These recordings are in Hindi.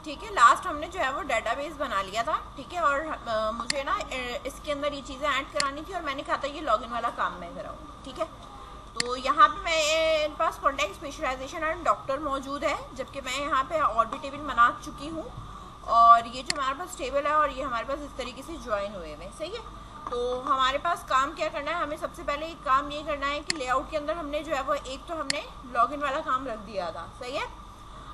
ठीक है, लास्ट हमने जो है वो डेटाबेस बना लिया था, ठीक है। और मुझे ना इसके अंदर ये चीज़ें ऐड करानी थी और मैंने कहा था ये लॉगिन वाला काम मैं कराऊँ, ठीक है। तो यहाँ पे मेरे पास कॉन्टैक्ट स्पेशलाइजेशन एंड डॉक्टर मौजूद है, जबकि मैं यहाँ पे और भी टेबल बना चुकी हूँ। और ये जो हमारे पास टेबल है और ये हमारे पास इस तरीके से ज्वाइन हुए हुए, सही है। तो हमारे पास काम क्या करना है, हमें सबसे पहले एक काम ये करना है कि लेआउट के अंदर हमने जो है वो एक तो हमने लॉगिन वाला काम रख दिया था, सही है।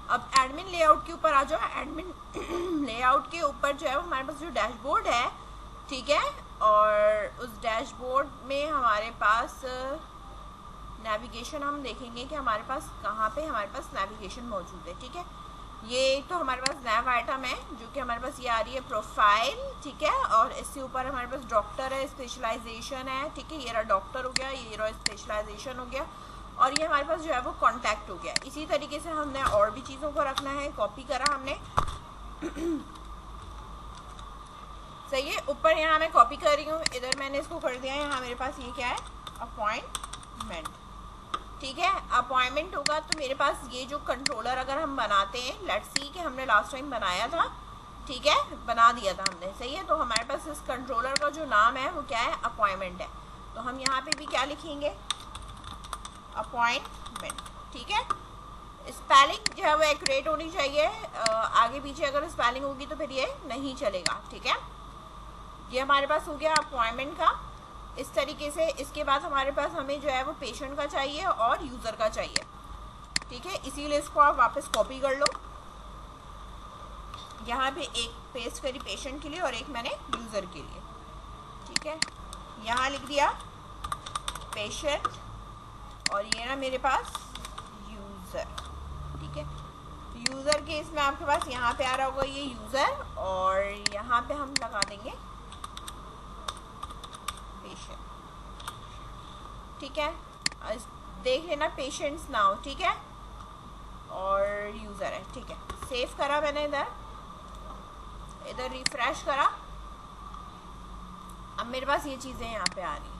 अब एडमिन लेआउट के ऊपर आ जाओ। एडमिन लेआउट के ऊपर जो है वो हमारे पास जो डैशबोर्ड है, ठीक है। और उस डैशबोर्ड में हमारे पास नेविगेशन हम देखेंगे कि हमारे पास कहाँ पे हमारे पास नेविगेशन मौजूद है, ठीक है। ये तो हमारे पास नैव आइटम है जो कि हमारे पास ये आ रही है प्रोफाइल, ठीक है। और इसके ऊपर हमारे पास डॉक्टर है, स्पेशलाइजेशन है, ठीक है। ये रहा डॉक्टर हो गया, ये रहा स्पेशलाइजेशन हो गया, और ये हमारे पास जो है वो कॉन्टैक्ट हो गया। इसी तरीके से हमने और भी चीज़ों को रखना है। कॉपी करा हमने सही है। ऊपर यहाँ मैं कॉपी कर रही हूँ, इधर मैंने इसको कर दिया है। यहाँ मेरे पास ये क्या है, अपॉइंटमेंट, ठीक है। अपॉइंटमेंट होगा तो मेरे पास ये जो कंट्रोलर अगर हम बनाते हैं, लेट्स सी कि हमने लास्ट टाइम बनाया था, ठीक है, बना दिया था हमने, सही है। तो हमारे पास इस कंट्रोलर का जो नाम है वो क्या है, अपॉइंटमेंट है। तो हम यहाँ पे भी क्या लिखेंगे, अपॉइंटमेंट, ठीक है। स्पेलिंग जो है वो एक्यूरेट होनी चाहिए, आगे पीछे अगर स्पेलिंग होगी तो फिर ये नहीं चलेगा, ठीक है। ये हमारे पास हो गया अपॉइंटमेंट का इस तरीके से। इसके बाद हमारे पास हमें जो है वो पेशेंट का चाहिए और यूज़र का चाहिए, ठीक है। इसीलिए इसको आप वापस कॉपी कर लो। यहाँ पे एक पेस्ट करी पेशेंट के लिए और एक मैंने यूज़र के लिए, ठीक है। यहाँ लिख दिया पेशेंट और ये ना मेरे पास यूज़र, ठीक है। यूज़र के इसमें आपके पास यहाँ पे आ रहा होगा ये यूज़र, और यहाँ पे हम लगा देंगे पेशेंट, ठीक है। देख लेना पेशेंट्स नाउ, ठीक है, और यूज़र है, ठीक है। सेव करा मैंने, इधर रिफ्रेश करा। अब मेरे पास ये चीज़ें यहाँ पे आ रही,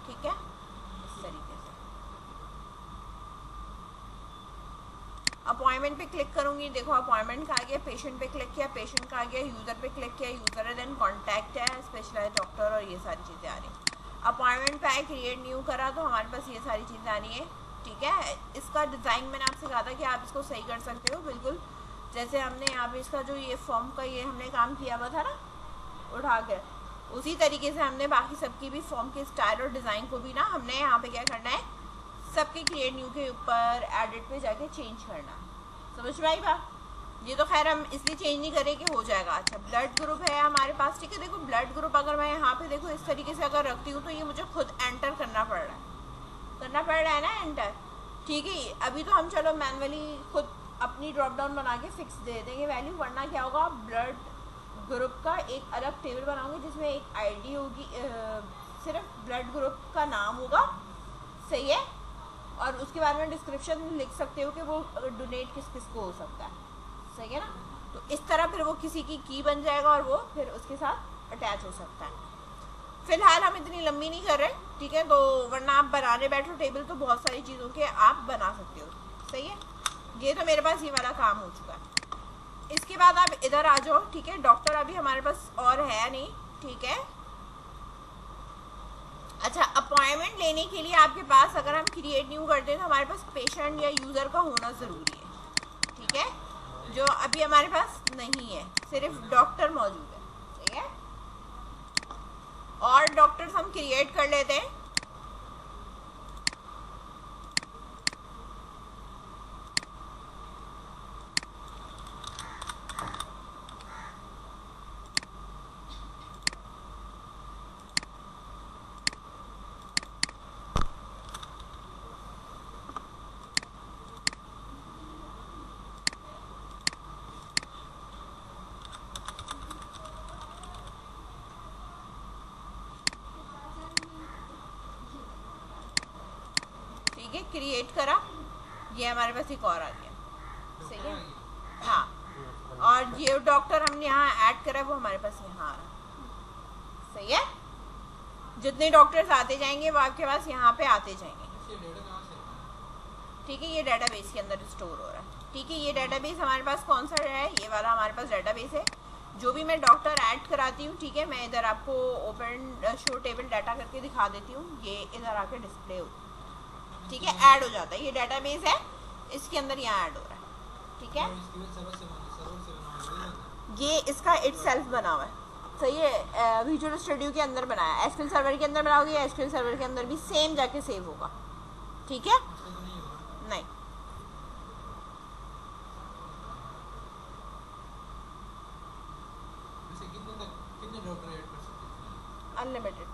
ठीक है, इस तरीके से। अपॉइंटमेंट पे क्लिक करूँगी, देखो अपॉइंटमेंट का आ गया, पेशेंट पे क्लिक किया, पेशेंट का आ गया, यूज़र पे क्लिक किया, यूज़र है, देन कॉन्टैक्ट है, स्पेशलाइज्ड डॉक्टर, और ये सारी चीज़ें आ रही। अपॉइंटमेंट पे आए, क्रिएट न्यू करा तो हमारे पास ये सारी चीज़ें आ रही है, ठीक है। इसका डिज़ाइन मैंने आपसे कहा था कि आप इसको सही कर सकते हो, बिल्कुल जैसे हमने यहाँ पे इसका जो ये फॉर्म का ये हमने काम किया हुआ था ना उठा कर, उसी तरीके से हमने बाकी सबकी भी फॉर्म के स्टाइल और डिज़ाइन को भी ना हमने यहाँ पे क्या करना है, सबके क्रिएट न्यू के ऊपर एडिट पे जाके चेंज करना। समझ में आई बात? ये तो खैर हम इसलिए चेंज नहीं करें कि हो जाएगा। अच्छा, ब्लड ग्रुप है हमारे पास, ठीक है। देखो ब्लड ग्रुप अगर मैं यहाँ पे देखो इस तरीके से अगर रखती हूँ तो ये मुझे खुद एंटर करना पड़ रहा है ना एंटर, ठीक है। अभी तो हम चलो मैनुअली खुद अपनी ड्रॉप डाउन बना के फिक्स दे देंगे वैल्यू, वरना क्या होगा, ब्लड ग्रुप का एक अलग टेबल बनाऊंगी जिसमें एक आईडी होगी, सिर्फ ब्लड ग्रुप का नाम होगा, सही है। और उसके बारे में डिस्क्रिप्शन लिख सकते हो कि वो डोनेट किस किस को हो सकता है, सही है ना। तो इस तरह फिर वो किसी की बन जाएगा और वो फिर उसके साथ अटैच हो सकता है। फिलहाल हम इतनी लंबी नहीं कर रहे, ठीक है। तो वरना आप बनाने बैठो टेबल तो बहुत सारी चीज़ों के आप बना सकते हो, सही है। ये तो मेरे पास ये वाला काम हो चुका है। इसके बाद आप इधर आ जाओ, ठीक है। डॉक्टर अभी हमारे पास और है नहीं, ठीक है। अच्छा, अपॉइंटमेंट लेने के लिए आपके पास अगर हम क्रिएट न्यू करते हैं तो हमारे पास पेशेंट या यूज़र का होना ज़रूरी है, ठीक है, जो अभी हमारे पास नहीं है, सिर्फ डॉक्टर मौजूद है, ठीक है। और डॉक्टर्स हम क्रिएट कर लेते हैं। ठीक है, क्रिएट करा, ये हमारे पास एक और आ गया, सही है। हाँ, और ये डॉक्टर हमने यहाँ ऐड करा वो हमारे पास यहाँ आ रहा, सही है। जितने डॉक्टर्स आते जाएंगे वो आपके पास यहाँ पे आते जाएंगे, ठीक है। ये डेटाबेस के अंदर स्टोर हो रहा है। ठीक है। ये डेटाबेस हमारे पास कौन सा है, ये वाला हमारे पास डेटाबेस है। जो भी मैं डॉक्टर ऐड कराती हूँ, ठीक है, मैं इधर आपको ओपन शो टेबल डाटा करके दिखा देती हूँ, ये इधर आके डिस्प्ले हो, ठीक है, ऐड हो जाता है। ये डेटाबेस है, इसके अंदर यहाँ ऐड हो रहा है, ठीक है। ये इसका इटसेल्फ बना हुआ है, सही है, विजुअल स्टूडियो के अंदर बनाया है। एसक्यूएल सर्वर के अंदर बनाओगे, एसक्यूएल सर्वर के अंदर भी सेम जाके सेव होगा, ठीक है। नहीं, अनलिमिटेड,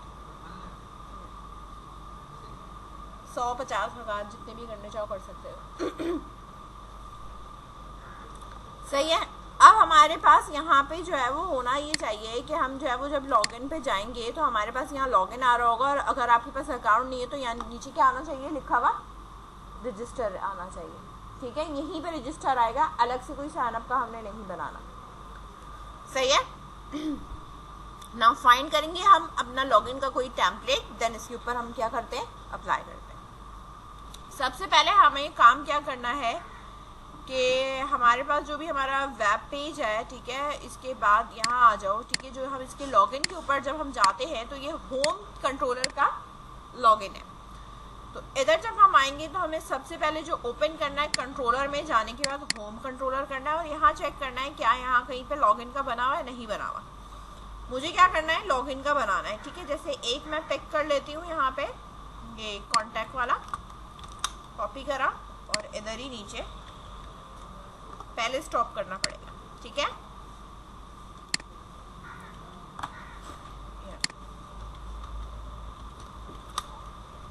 150,000 जितने भी करने चाहो कर सकते हो। सही है। अब हमारे पास यहाँ पे जो है वो होना ये चाहिए कि हम जो है वो जब लॉगिन पे जाएंगे तो हमारे पास यहाँ लॉगिन आ रहा होगा, और अगर आपके पास अकाउंट नहीं है तो यहाँ नीचे क्या आना चाहिए, लिखा हुआ रजिस्टर आना चाहिए, ठीक है। यहीं पे रजिस्टर आएगा, अलग से कोई साइनअप का हमने नहीं बनाना, सही है। नाउ फाइंड करेंगे हम अपना लॉगिन का कोई टेम्पलेट, देन इसके ऊपर हम क्या करते हैं, अप्लाई करते हैं। सबसे पहले हमें काम क्या करना है कि हमारे पास जो भी हमारा वेब पेज है, ठीक है, इसके बाद यहाँ आ जाओ, ठीक है। जो हम इसके लॉगिन के ऊपर जब हम जाते हैं तो ये होम कंट्रोलर का लॉगिन है। तो इधर जब हम आएंगे तो हमें सबसे पहले जो ओपन करना है, कंट्रोलर में जाने के बाद होम कंट्रोलर करना है, और यहाँ चेक करना है क्या यहाँ कहीं पे लॉगिन का बना हुआ है, नहीं बना हुआ। मुझे क्या करना है, लॉगिन का बनाना है, ठीक है। जैसे एक मैं पिक कर लेती हूँ यहाँ पे, ये कॉन्टैक्ट वाला कॉपी करा और इधर ही नीचे पहले स्टॉप करना पड़ेगा, ठीक है।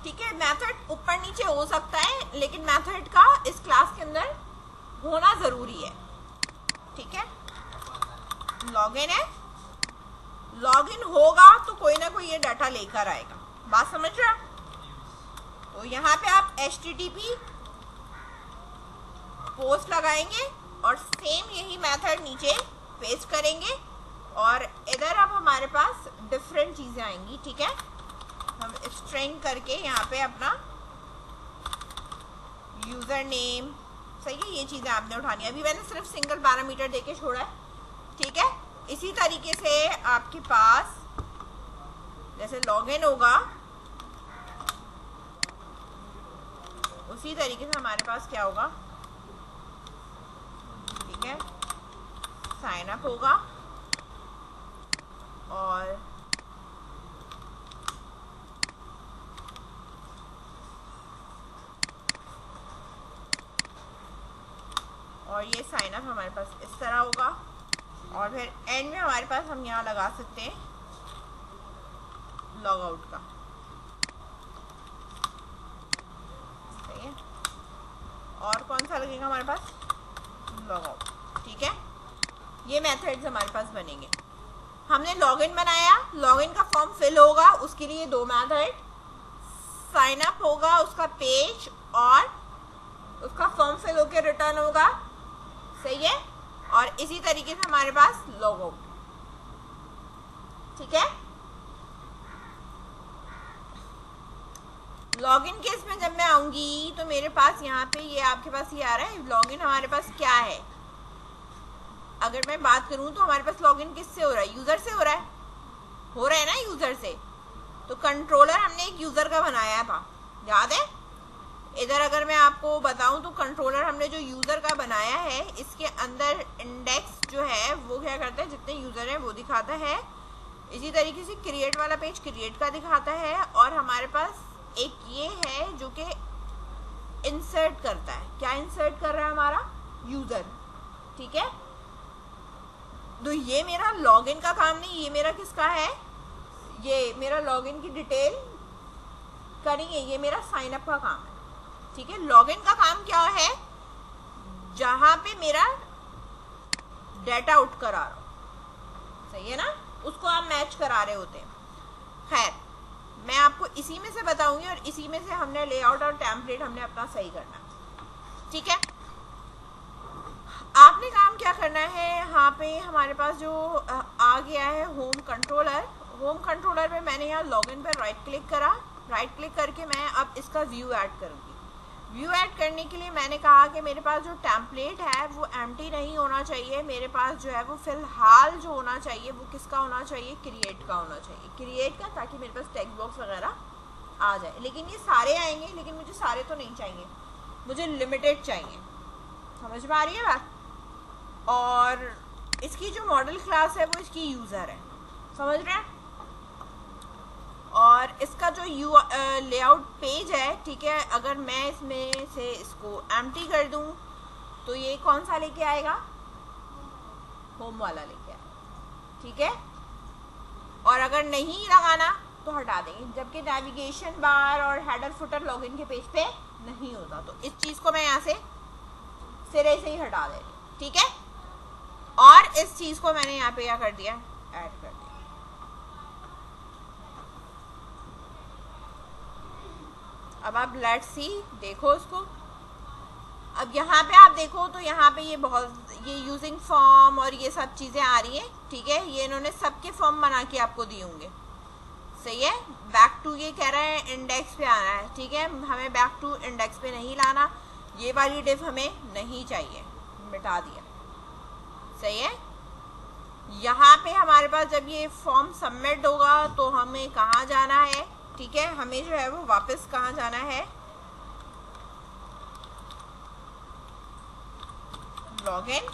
ठीक है, मेथड ऊपर नीचे हो सकता है, लेकिन मेथड का इस क्लास के अंदर होना जरूरी है, ठीक है। लॉगिन है, लॉगिन होगा तो कोई ना कोई ये डाटा लेकर आएगा, बात समझ रहे हो। तो यहाँ पे आप HTTP पोस्ट लगाएंगे और सेम यही मेथड नीचे पेस्ट करेंगे, और इधर अब हमारे पास डिफरेंट चीजें आएंगी, ठीक है। हम स्ट्रिंग करके यहाँ पे अपना यूजर नेम, सही है, ये चीजें आपने उठानी है। अभी मैंने सिर्फ सिंगल पैरामीटर देके छोड़ा है, ठीक है। इसी तरीके से आपके पास जैसे लॉगिन होगा, उसी तरीके से हमारे पास क्या होगा, ठीक है, साइन अप होगा, और ये साइन अप हमारे पास इस तरह होगा, और फिर एंड में हमारे पास हम यहाँ लगा सकते हैं लॉग आउट का, सही है। और कौन सा लगेगा हमारे पास, लॉग आउट, ठीक है। ये मेथड्स हमारे पास बनेंगे। हमने लॉगिन बनाया, लॉगिन का फॉर्म फिल होगा, उसके लिए दो मेथड, साइन अप होगा उसका पेज, और उसका फॉर्म फिल होकर रिटर्न होगा, सही है। और इसी तरीके से हमारे पास लॉग आउट, ठीक है। लॉगिन केस में जब मैं आऊंगी तो मेरे पास यहाँ पे ये आपके पास ये आ रहा है, लॉगिन हमारे पास क्या है। अगर मैं बात करूं तो हमारे पास लॉगिन किससे हो रहा है, यूजर से हो रहा है ना, यूजर से। तो कंट्रोलर हमने एक यूजर का बनाया था, याद है। इधर अगर मैं आपको बताऊं तो कंट्रोलर हमने जो यूजर का बनाया है, इसके अंदर इंडेक्स जो है वो क्या करता है, जितने यूजर हैं वो दिखाता है। इसी तरीके से क्रिएट वाला पेज क्रिएट का दिखाता है, और हमारे पास एक ये है जो कि इंसर्ट करता है। क्या इंसर्ट कर रहा है हमारा, यूजर, ठीक है। तो ये मेरा लॉगिन का काम नहीं, ये मेरा किसका है, ये मेरा लॉगिन की डिटेल करेंगे, ये मेरा साइन अप का काम है, ठीक है। लॉगिन का काम क्या है, जहां पे मेरा डाटा आउट करा रहा हूं, सही है ना, उसको आप मैच करा रहे होते हैं। खैर, मैं आपको इसी में से बताऊंगी, और इसी में से हमने लेआउट और टेम्पलेट हमने अपना सही करना, ठीक है। आपने काम क्या करना है, यहाँ पे हमारे पास जो आ गया है होम कंट्रोलर, होम कंट्रोलर पे मैंने यहाँ लॉगिन पर राइट क्लिक करा, राइट क्लिक करके मैं अब इसका व्यू ऐड करूंगी। व्यू ऐड करने के लिए मैंने कहा कि मेरे पास जो टेम्पलेट है वो एम्प्टी नहीं होना चाहिए, मेरे पास जो है वो फ़िलहाल जो होना चाहिए वो किसका होना चाहिए, क्रिएट का होना चाहिए, क्रिएट का, ताकि मेरे पास टेक्स्ट बॉक्स वगैरह आ जाए। लेकिन ये सारे आएंगे, लेकिन मुझे सारे तो नहीं चाहिए, मुझे लिमिटेड चाहिए। समझ में आ रही है बात? और इसकी जो मॉडल क्लास है वो इसकी यूज़र है, समझ रहे हैं? और इसका जो लेआउट पेज है, ठीक है, अगर मैं इसमें से इसको एम्प्टी कर दूं तो ये कौन सा लेके आएगा, होम वाला लेके आएगा, ठीक है। और अगर नहीं लगाना तो हटा देंगे, जबकि नेविगेशन बार और हेडर फुटर लॉगिन के पेज पे नहीं होता। तो इस चीज़ को मैं यहाँ से सिरे से ही हटा दे रही हूँ, ठीक है। और इस चीज़ को मैंने यहाँ पे क्या कर दिया, ऐड कर दिया। अब आप लेट्स सी, देखो इसको। अब यहाँ पे आप देखो तो यहाँ पे ये यूजिंग फॉर्म और ये सब चीज़ें आ रही हैं, ठीक है। ये इन्होंने सबके फॉर्म बना के आपको दिए होंगे, सही है। बैक टू ये कह रहे हैं इंडेक्स पे आना है, ठीक है, हमें बैक टू इंडेक्स पे नहीं लाना, ये वाली डिव हमें नहीं चाहिए, मिटा दिया, सही है। यहाँ पे हमारे पास जब ये फॉर्म सबमिट होगा तो हमें कहाँ जाना है, ठीक है, हमें जो है वो वापस कहाँ जाना है, लॉगिन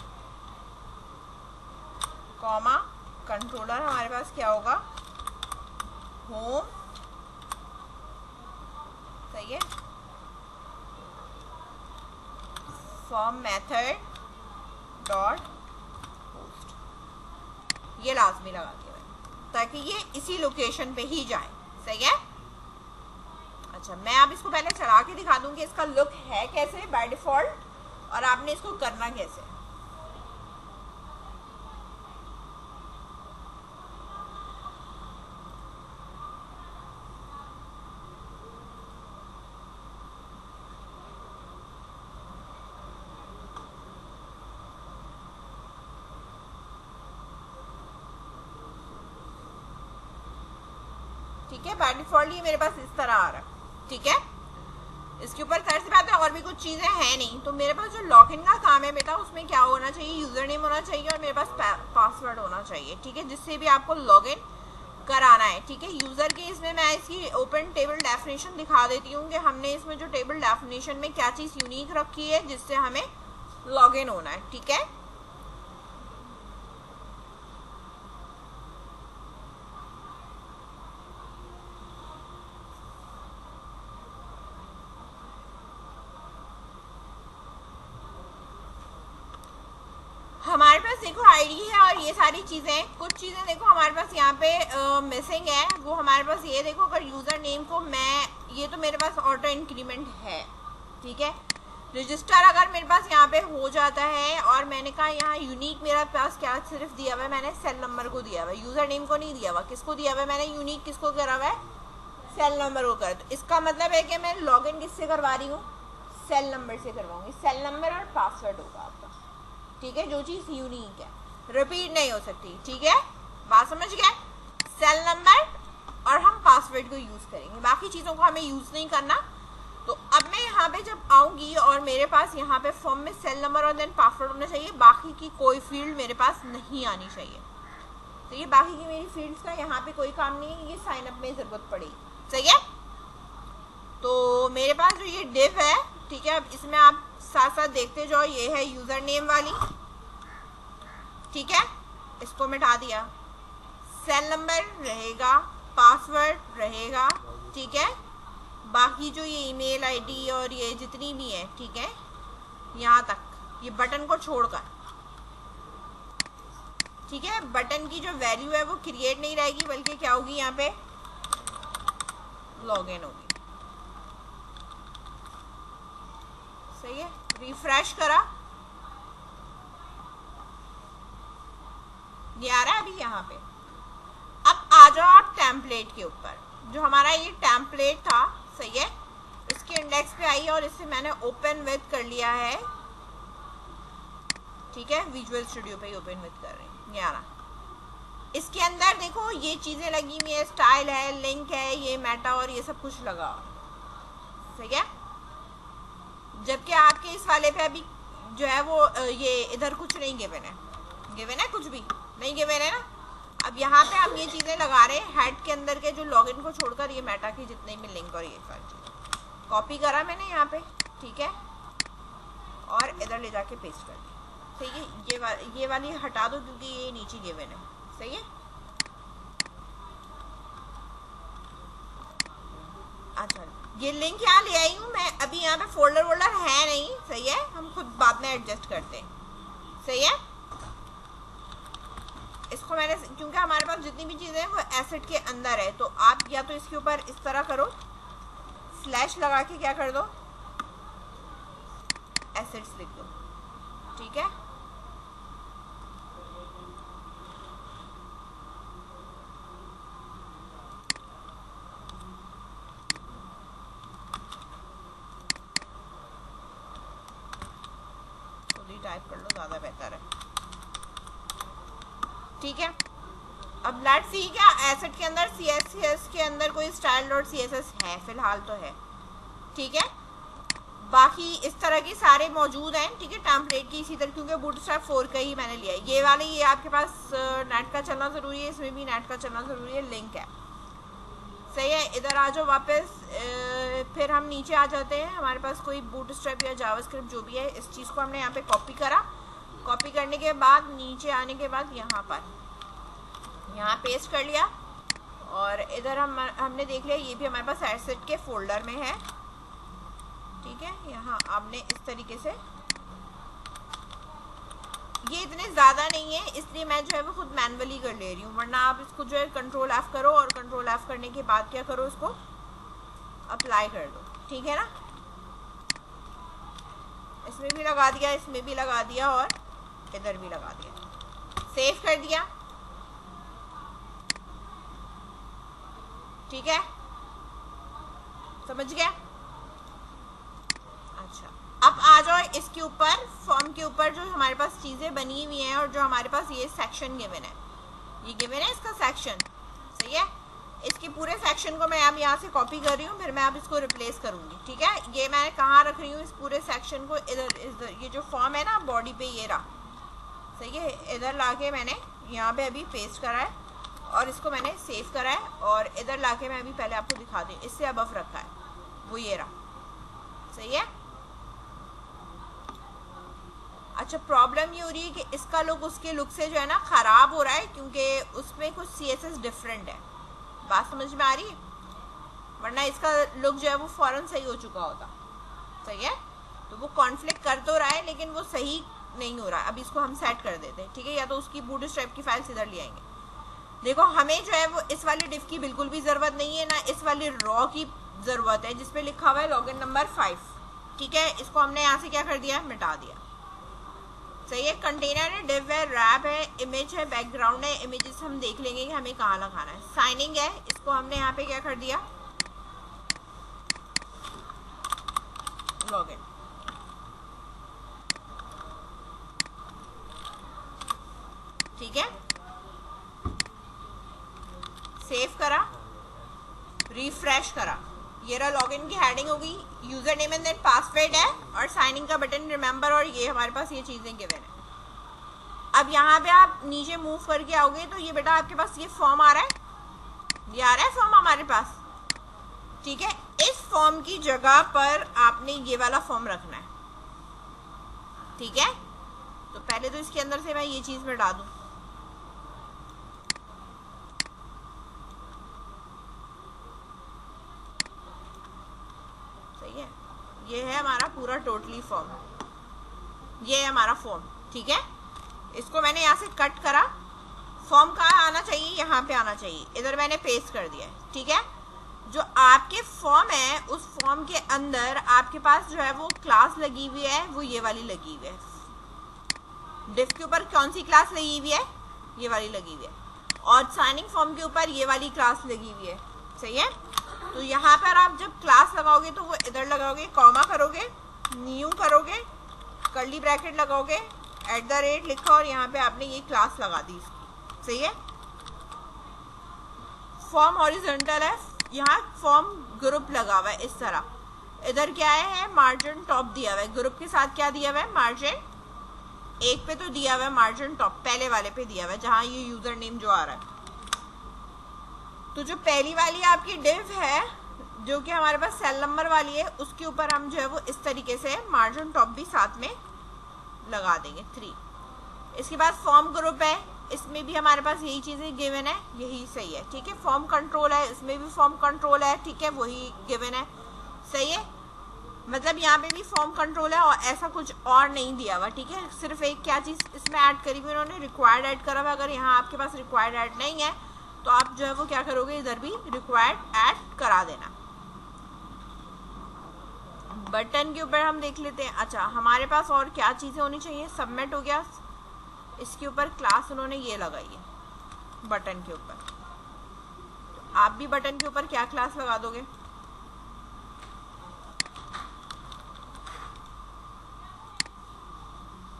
कॉमा कंट्रोलर, हमारे पास क्या होगा, होम, सही है, फॉर्म मेथड डॉट पोस्ट, ये लाजमी लगा दिया मैंने ताकि ये इसी लोकेशन पे ही जाए, सही है। अच्छा, मैं अब इसको पहले चला के दिखा दूं कि इसका लुक है कैसे बाय डिफॉल्ट और आपने इसको करना कैसे। ठीक है, बाय डिफॉल्ट ये मेरे पास इस तरह आ रहा है, ठीक है। इसके ऊपर खैर सी बात है और भी कुछ चीज़ें हैं नहीं। तो मेरे पास जो लॉगिन का काम है बेटा, उसमें क्या होना चाहिए, यूज़र नेम होना चाहिए और मेरे पास पासवर्ड होना चाहिए, ठीक है, जिससे भी आपको लॉगिन कराना है, ठीक है। यूज़र के इसमें मैं इसकी ओपन टेबल डेफिनेशन दिखा देती हूँ कि हमने इसमें जो टेबल डेफिनेशन में क्या चीज़ यूनिक रखी है जिससे हमें लॉगिन होना है, ठीक है। हमारे पास देखो आईडी है और ये सारी चीज़ें, कुछ चीज़ें देखो हमारे पास यहाँ पे मिसिंग है। वो हमारे पास ये देखो, अगर यूज़र नेम को मैं, ये तो मेरे पास ऑटो इंक्रीमेंट है, ठीक है। रजिस्टर अगर मेरे पास यहाँ पे हो जाता है और मैंने कहा यहाँ यूनिक मेरा पास क्या सिर्फ दिया हुआ है, मैंने सेल नंबर को दिया हुआ है, यूज़र नेम को नहीं दिया हुआ। किसको दिया हुआ है मैंने, यूनिक किसको करा हुआ है, सेल नंबर को कर। तो इसका मतलब है कि मैं लॉगिन किससे करवा रही हूँ, सेल नंबर से करवाऊँगी। सेल नंबर और पासवर्ड होगा आपका, ठीक है, जो चीज़ यूनिक है, रिपीट नहीं हो सकती, ठीक है, बात समझ गए। सेल नंबर और हम पासवर्ड को यूज़ करेंगे, बाकी चीज़ों को हमें यूज़ नहीं करना। तो अब मैं यहाँ पे जब आऊँगी और मेरे पास यहाँ पे फॉर्म में सेल नंबर और देन पासवर्ड होना चाहिए, बाकी की कोई फील्ड मेरे पास नहीं आनी चाहिए। तो ये बाकी की मेरी फील्ड्स का यहाँ पे कोई काम नहीं है, ये साइन अप में ज़रूरत पड़ेगी, सही है। तो मेरे पास जो ये डिव है, ठीक है, अब इसमें आप साथ साथ देखते जाओ, ये है यूज़र नेम वाली, ठीक है, इसको मिटा दिया। सेल नंबर रहेगा, पासवर्ड रहेगा, ठीक है, बाकी जो ये ईमेल आईडी और ये जितनी भी है, ठीक है, यहाँ तक, ये बटन को छोड़कर, ठीक है। बटन की जो वैल्यू है वो क्रिएट नहीं रहेगी, बल्कि क्या होगी, यहाँ पे लॉगिन होगी, सही है। रिफ्रेश करा, ये आ रहा है अभी यहाँ पे। अब आ जाओ आप टेम्पलेट के ऊपर, जो हमारा ये टेम्पलेट था, सही है, इसके इंडेक्स पे आई और इसे मैंने ओपन विद कर लिया है, ठीक है, विजुअल स्टूडियो पे ही ओपन विद कर रही हूँ, ये आ रहा। इसके अंदर देखो ये चीज़ें लगी हुई है, स्टाइल है, लिंक है, ये मेटा और ये सब कुछ लगा, सही है। जबकि आपके इस वाले पे अभी जो है वो ये इधर कुछ नहीं गिवन है, कुछ भी नहीं गिवन है ना। अब यहाँ पे हम ये चीज़ें लगा रहे हैं हेड के अंदर के जो लॉगिन को छोड़कर, ये मेटा की जितने भी लिंक और ये सारी चीज़ें कॉपी करा मैंने यहाँ पे, ठीक है, और इधर ले जाके पेस्ट कर दी। सही है, ये वाली हटा दो क्योंकि ये नीचे गिवन है। सही है, अच्छा ये लिंक यहाँ ले आई हूँ मैं, अभी यहाँ पे फोल्डर वोल्डर है नहीं। सही है, हम खुद बाद में एडजस्ट करते हैं। सही है, इसको मैंने, क्योंकि हमारे पास जितनी भी चीज़ें हैं वो एसेट के अंदर है, तो आप या तो इसके ऊपर इस तरह करो, स्लैश लगा के क्या कर दो, एसेट्स लिख दो। ठीक है, खुद ही टाइप कर लो, ज़्यादा बेहतर है। ठीक है, अब लेट्स सी क्या एसेट के अंदर CSS के अंदर कोई style.css है, फिलहाल तो है। ठीक है, बाकी इस तरह के सारे मौजूद हैं। ठीक है, टेम्पलेट की इसी तरह, क्योंकि बूटस्ट्रैप 4 का ही मैंने लिया है। ये वाले ये आपके पास नेट का चलना ज़रूरी है, इसमें भी नेट का चलना ज़रूरी है, लिंक है। सही है, इधर आ जाओ वापस, फिर हम नीचे आ जाते हैं। हमारे पास कोई बूटस्ट्रैप या जावास्क्रिप्ट जो भी है, इस चीज़ को हमने यहाँ पे कॉपी करा। कॉपी करने के बाद नीचे आने के बाद यहाँ पेस्ट कर लिया, और इधर हमने देख लिया ये भी हमारे पास एसेट के फोल्डर में है। ठीक है, यहाँ आपने इस तरीके से, ये इतने ज़्यादा नहीं है इसलिए मैं जो है वो खुद मैनुअली कर ले रही हूँ, वरना आप इसको जो है कंट्रोल F करो, और कंट्रोल F करने के बाद क्या करो, इसको अप्लाई कर दो। ठीक है ना, इसमें भी लगा दिया, इसमें भी लगा दिया, और इधर भी लगा दिया, सेव कर दिया। ठीक है, समझ गया। अच्छा, अब आ जाओ इसके ऊपर, फॉर्म के ऊपर जो हमारे पास चीज़ें बनी हुई हैं, और जो हमारे पास ये सेक्शन गिवन है, ये गिवन है इसका सेक्शन। सही है, इसके पूरे सेक्शन को मैं अब यहाँ से कॉपी कर रही हूँ, फिर मैं अब इसको रिप्लेस करूँगी। ठीक है, ये मैं कहाँ रख रही हूँ, इस पूरे सेक्शन को इधर ये जो फॉर्म है ना बॉडी पे, ये रहा। सही है, इधर लाके मैंने यहाँ पे अभी पेस्ट करा है, और इसको मैंने सेव करा है, और इधर लाके मैं अभी पहले आपको दिखा दूँ, इससे अबव रखा है, वो ये रहा। सही है, अच्छा प्रॉब्लम ये हो रही है कि इसका लुक उसके लुक से जो है ना ख़राब हो रहा है, क्योंकि उसमें कुछ CSS डिफरेंट है। बात समझ में आ रही है, वरना इसका लुक जो है वो फ़ौरन सही हो चुका होता। सही है, तो वो कॉन्फ्लिक्ट कर तो रहा है लेकिन वो सही नहीं हो रहा है। अभी इसको हम सेट कर देते हैं। ठीक है, या तो उसकी बूटस्ट्रैप की फाइल्स इधर ले आएंगे। देखो, हमें जो है वो इस वाली डिफ की बिल्कुल भी ज़रूरत नहीं है, ना इस वाली रॉ की ज़रूरत है जिसपे लिखा हुआ है लॉगिन नंबर 5। ठीक है, इसको हमने यहाँ से क्या कर दिया, मिटा दिया। सही है, कंटेनर है, डिव है, रैप है, इमेज है, बैकग्राउंड है। इमेजेस हम देख लेंगे कि हमें कहाँ लगाना है। साइनिंग है, इसको हमने यहाँ पे क्या कर दिया, लॉगिन। ठीक है, सेव करा, रिफ्रेश करा, ये रहा लॉगिन की हेडिंग होगी, user name and then password है, और साइनिंग का बटन, रिमेंबर, और ये हमारे पास ये चीज़ें गिवन है। अब यहाँ पे आप नीचे मूव करके आओगे तो ये बेटा आपके पास ये फॉर्म आ रहा है, ये आ रहा है फॉर्म हमारे पास। ठीक है, इस फॉर्म की जगह पर आपने ये वाला फॉर्म रखना है। ठीक है, तो पहले तो इसके अंदर से मैं ये चीज़ मिटा दूँ। ये है हमारा पूरा टोटली फॉर्म, ये है हमारा फॉर्म। ठीक है, इसको मैंने यहाँ से कट करा, फॉर्म कहाँ आना चाहिए, यहाँ पे आना चाहिए, इधर मैंने पेस्ट कर दिया है। ठीक है, जो आपके फॉर्म है उस फॉर्म के अंदर आपके पास जो है वो क्लास लगी हुई है, वो ये वाली लगी हुई है। डिफ के ऊपर कौन सी क्लास लगी हुई है, ये वाली लगी हुई है, और साइनिंग फॉर्म के ऊपर ये वाली क्लास लगी हुई है। सही है, तो यहाँ पर आप जब क्लास लगाओगे तो वो इधर लगाओगे, कॉमा करोगे, न्यू करोगे, कर्ली ब्रैकेट लगाओगे, @ लिखा, और यहाँ पे आपने ये क्लास लगा दी इसकी। सही है, फॉर्म हॉरिजॉन्टल है, यहाँ फॉर्म ग्रुप लगा हुआ है इस तरह। इधर क्या है, मार्जिन टॉप दिया हुआ है, ग्रुप के साथ क्या दिया हुआ है, मार्जिन एक पे तो दिया हुआ है मार्जिन टॉप, पहले वाले पे दिया हुआ है जहां ये यूजर नेम जो आ रहा है। तो जो पहली वाली आपकी डिव है जो कि हमारे पास सेल नंबर वाली है, उसके ऊपर हम जो है वो इस तरीके से मार्जिन टॉप भी साथ में लगा देंगे 3। इसके बाद फॉर्म ग्रुप है, इसमें भी हमारे पास यही चीजें गिवन है, यही सही है, ठीक है। फॉर्म कंट्रोल है, इसमें भी फॉर्म कंट्रोल है, ठीक है, वही गिवन है, सही है। मतलब यहाँ पे भी फॉर्म कंट्रोल है और ऐसा कुछ और नहीं दिया हुआ, ठीक है। सिर्फ एक क्या चीज इसमें ऐड करी हुई उन्होंने, रिक्वायर्ड ऐड करा हुआ। अगर यहाँ आपके पास रिक्वायर्ड ऐड नहीं है तो आप जो है वो क्या करोगे, इधर भी रिक्वायर्ड ऐड करा देना। बटन के ऊपर हम देख लेते हैं। अच्छा, हमारे पास और क्या चीजें होनी चाहिए, सबमिट हो गया, इसके ऊपर क्लास उन्होंने ये लगाई है बटन के ऊपर। आप भी बटन के ऊपर क्या क्लास लगा दोगे,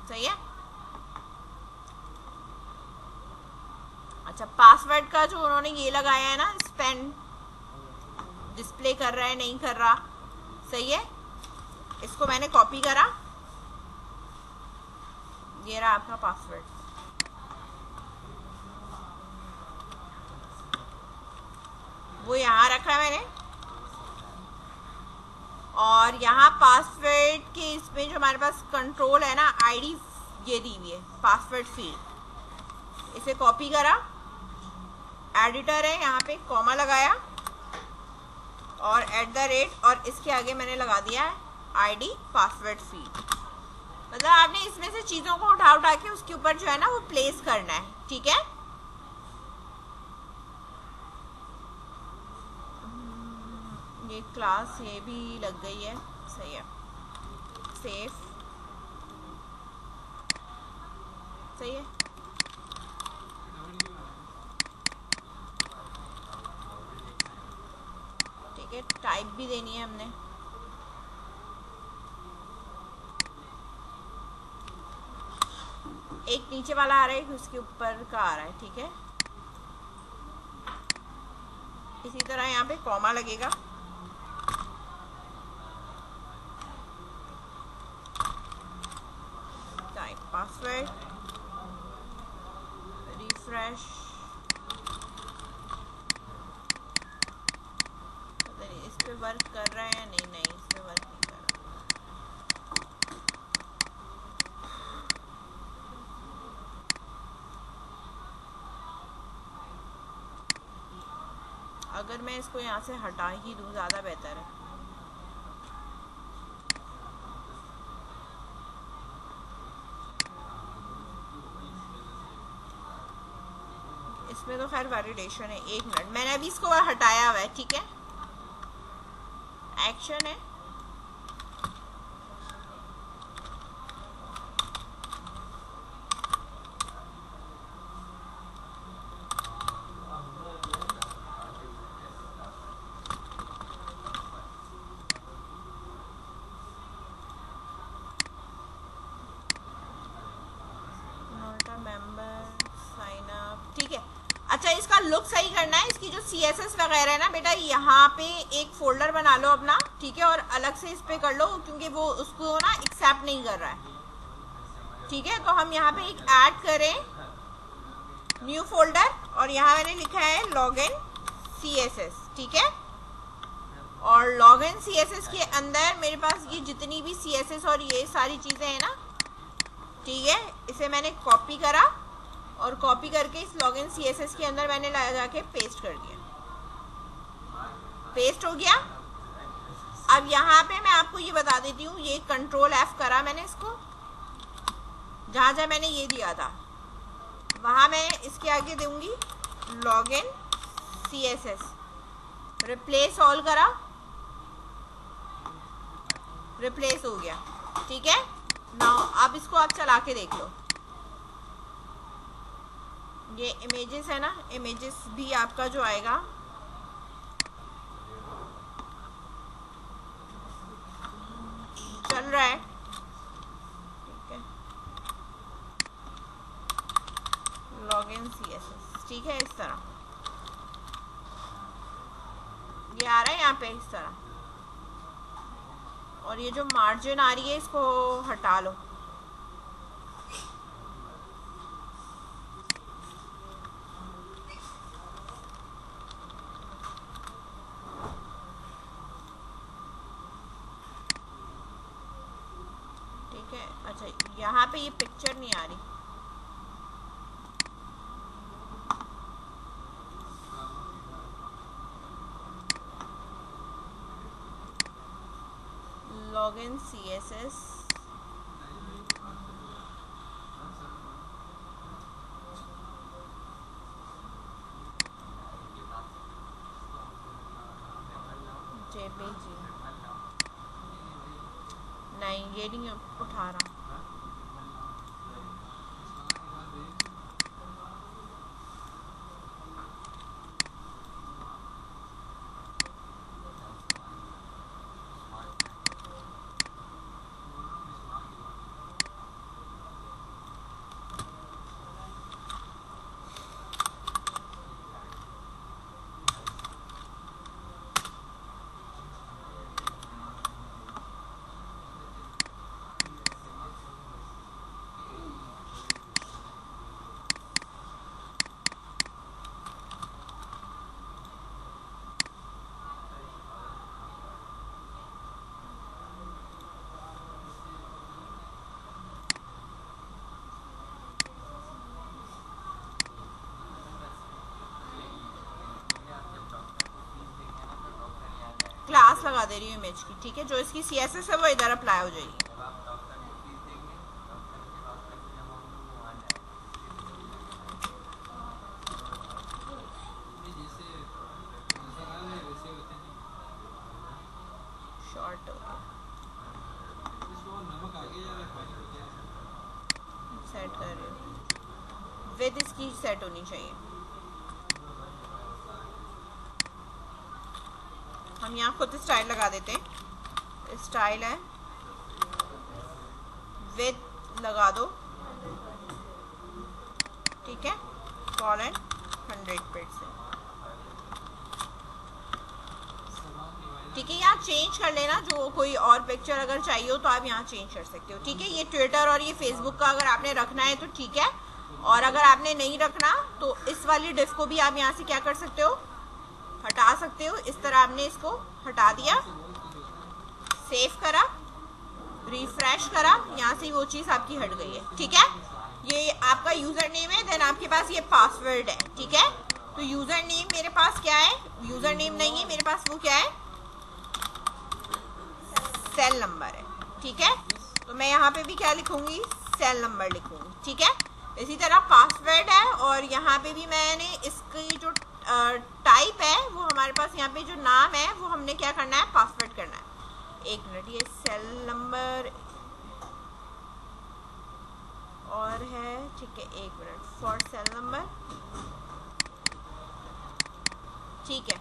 सही है। अच्छा, पासवर्ड का जो उन्होंने ये लगाया है ना, स्पेंड डिस्प्ले कर रहा है नहीं कर रहा, सही है। इसको मैंने कॉपी करा, ये रहा आपका पासवर्ड। वो यहाँ रखा है मैंने, और यहाँ पासवर्ड के इसमें जो हमारे पास कंट्रोल है ना, आईडी ये दी हुई है पासवर्ड फील्ड, इसे कॉपी करा, एडिटर है यहाँ पे कॉमा लगाया और @ और इसके आगे मैंने लगा दिया है आईडी पासवर्ड फील्ड। मतलब आपने इसमें से चीजों को उठा के उसके ऊपर जो है ना वो प्लेस करना है, ठीक है। ये क्लास ये भी लग गई है, सही है, सेव, सही है। ठीक है, टाइप भी देनी है हमने। एक नीचे वाला आ रहा है, उसके ऊपर का आ रहा है, ठीक है। इसी तरह यहाँ पे कॉमा लगेगा, टाइप पासवर्ड, रिफ्रेश, इस पे वर्क कर रहा है या नहीं, नहीं इस पे वर्क नहीं कर रहा। अगर मैं इसको यहाँ से हटा ही दूँ ज़्यादा बेहतर है। इसमें तो खैर वैलिडेशन है, 1 मिनट, मैंने अभी इसको हटाया हुआ है, ठीक है। एक्शन है, अच्छा इसका लुक सही करना है, इसकी जो CSS वगैरह है ना बेटा, यहाँ पे एक फोल्डर बना लो अपना, ठीक है, और अलग से इस पे कर लो, क्योंकि वो उसको ना एक्सेप्ट नहीं कर रहा है, ठीक है। तो हम यहाँ पे एक ऐड करें न्यू फोल्डर, और यहाँ मैंने लिखा है लॉगिन CSS, ठीक है। और लॉगिन CSS के अंदर मेरे पास ये जितनी भी CSS और ये सारी चीजें हैं ना, ठीक है, इसे मैंने कॉपी करा और कॉपी करके इस लॉगिन CSS के अंदर मैंने ला जाके पेस्ट कर दिया, पेस्ट हो गया। अब यहाँ पे मैं आपको ये बता देती हूँ, ये कंट्रोल F करा मैंने इसको, जहाँ जहाँ मैंने ये दिया था वहाँ मैं इसके आगे दूंगी लॉगिन CSS, रिप्लेस ऑल करा, रिप्लेस हो गया, ठीक है। नाउ अब इसको आप चला के देख लो, ये इमेजेस है ना, इमेजेस भी आपका जो आएगा चल रहा है, ठीक है, लॉगिन CSS, ठीक है। इस तरह ये आ रहा है यहाँ पे, इस तरह और ये जो मार्जिन आ रही है इसको हटा लो। ठीक है, अच्छा यहाँ पे ये पिक्चर नहीं आ रही। लॉगिन CSS, JPG, नहीं ये नहीं उठा रहा। क्लास लगा दे रही हूँ इमेज की, ठीक है। जो इसकी CSS है वो इधर अप्लाई हो जाएगी। शॉर्ट सेट कर रही हूँ, विद इसकी सेट होनी चाहिए। हम यहाँ खुद स्टाइल लगा देते हैं। स्टाइल है, विद लगा दो, ठीक है, कॉलन 100%, ठीक है। यहाँ चेंज कर लेना, जो कोई और पिक्चर अगर चाहिए हो तो आप यहाँ चेंज कर सकते हो, ठीक है। ये ट्विटर और ये फेसबुक का अगर आपने रखना है तो ठीक है, और अगर आपने नहीं रखना तो इस वाली डिफ को भी आप यहाँ से क्या कर सकते हो, हटा सकते हो। इस तरह आपने इसको हटा दिया, सेव करा, रिफ्रेश करा, यहाँ से वो चीज़ आपकी हट गई है, ठीक है। ये आपका यूज़र नेम है, देन आपके पास ये पासवर्ड है, ठीक है। तो यूज़र नेम मेरे पास क्या है, यूज़र नेम नहीं है मेरे पास, वो क्या है, सेल नंबर है, ठीक है। तो मैं यहाँ पे भी क्या लिखूंगी, सेल नंबर लिखूंगी, ठीक है। इसी तरह पासवर्ड है, और यहाँ पे भी मैंने इसकी जो टाइप है वो हमारे पास यहाँ पे जो नाम है वो हमने क्या करना है, पासवर्ड करना है। एक मिनट, ये सेल नंबर और है, ठीक है, एक मिनट, फॉर सेल नंबर, ठीक है।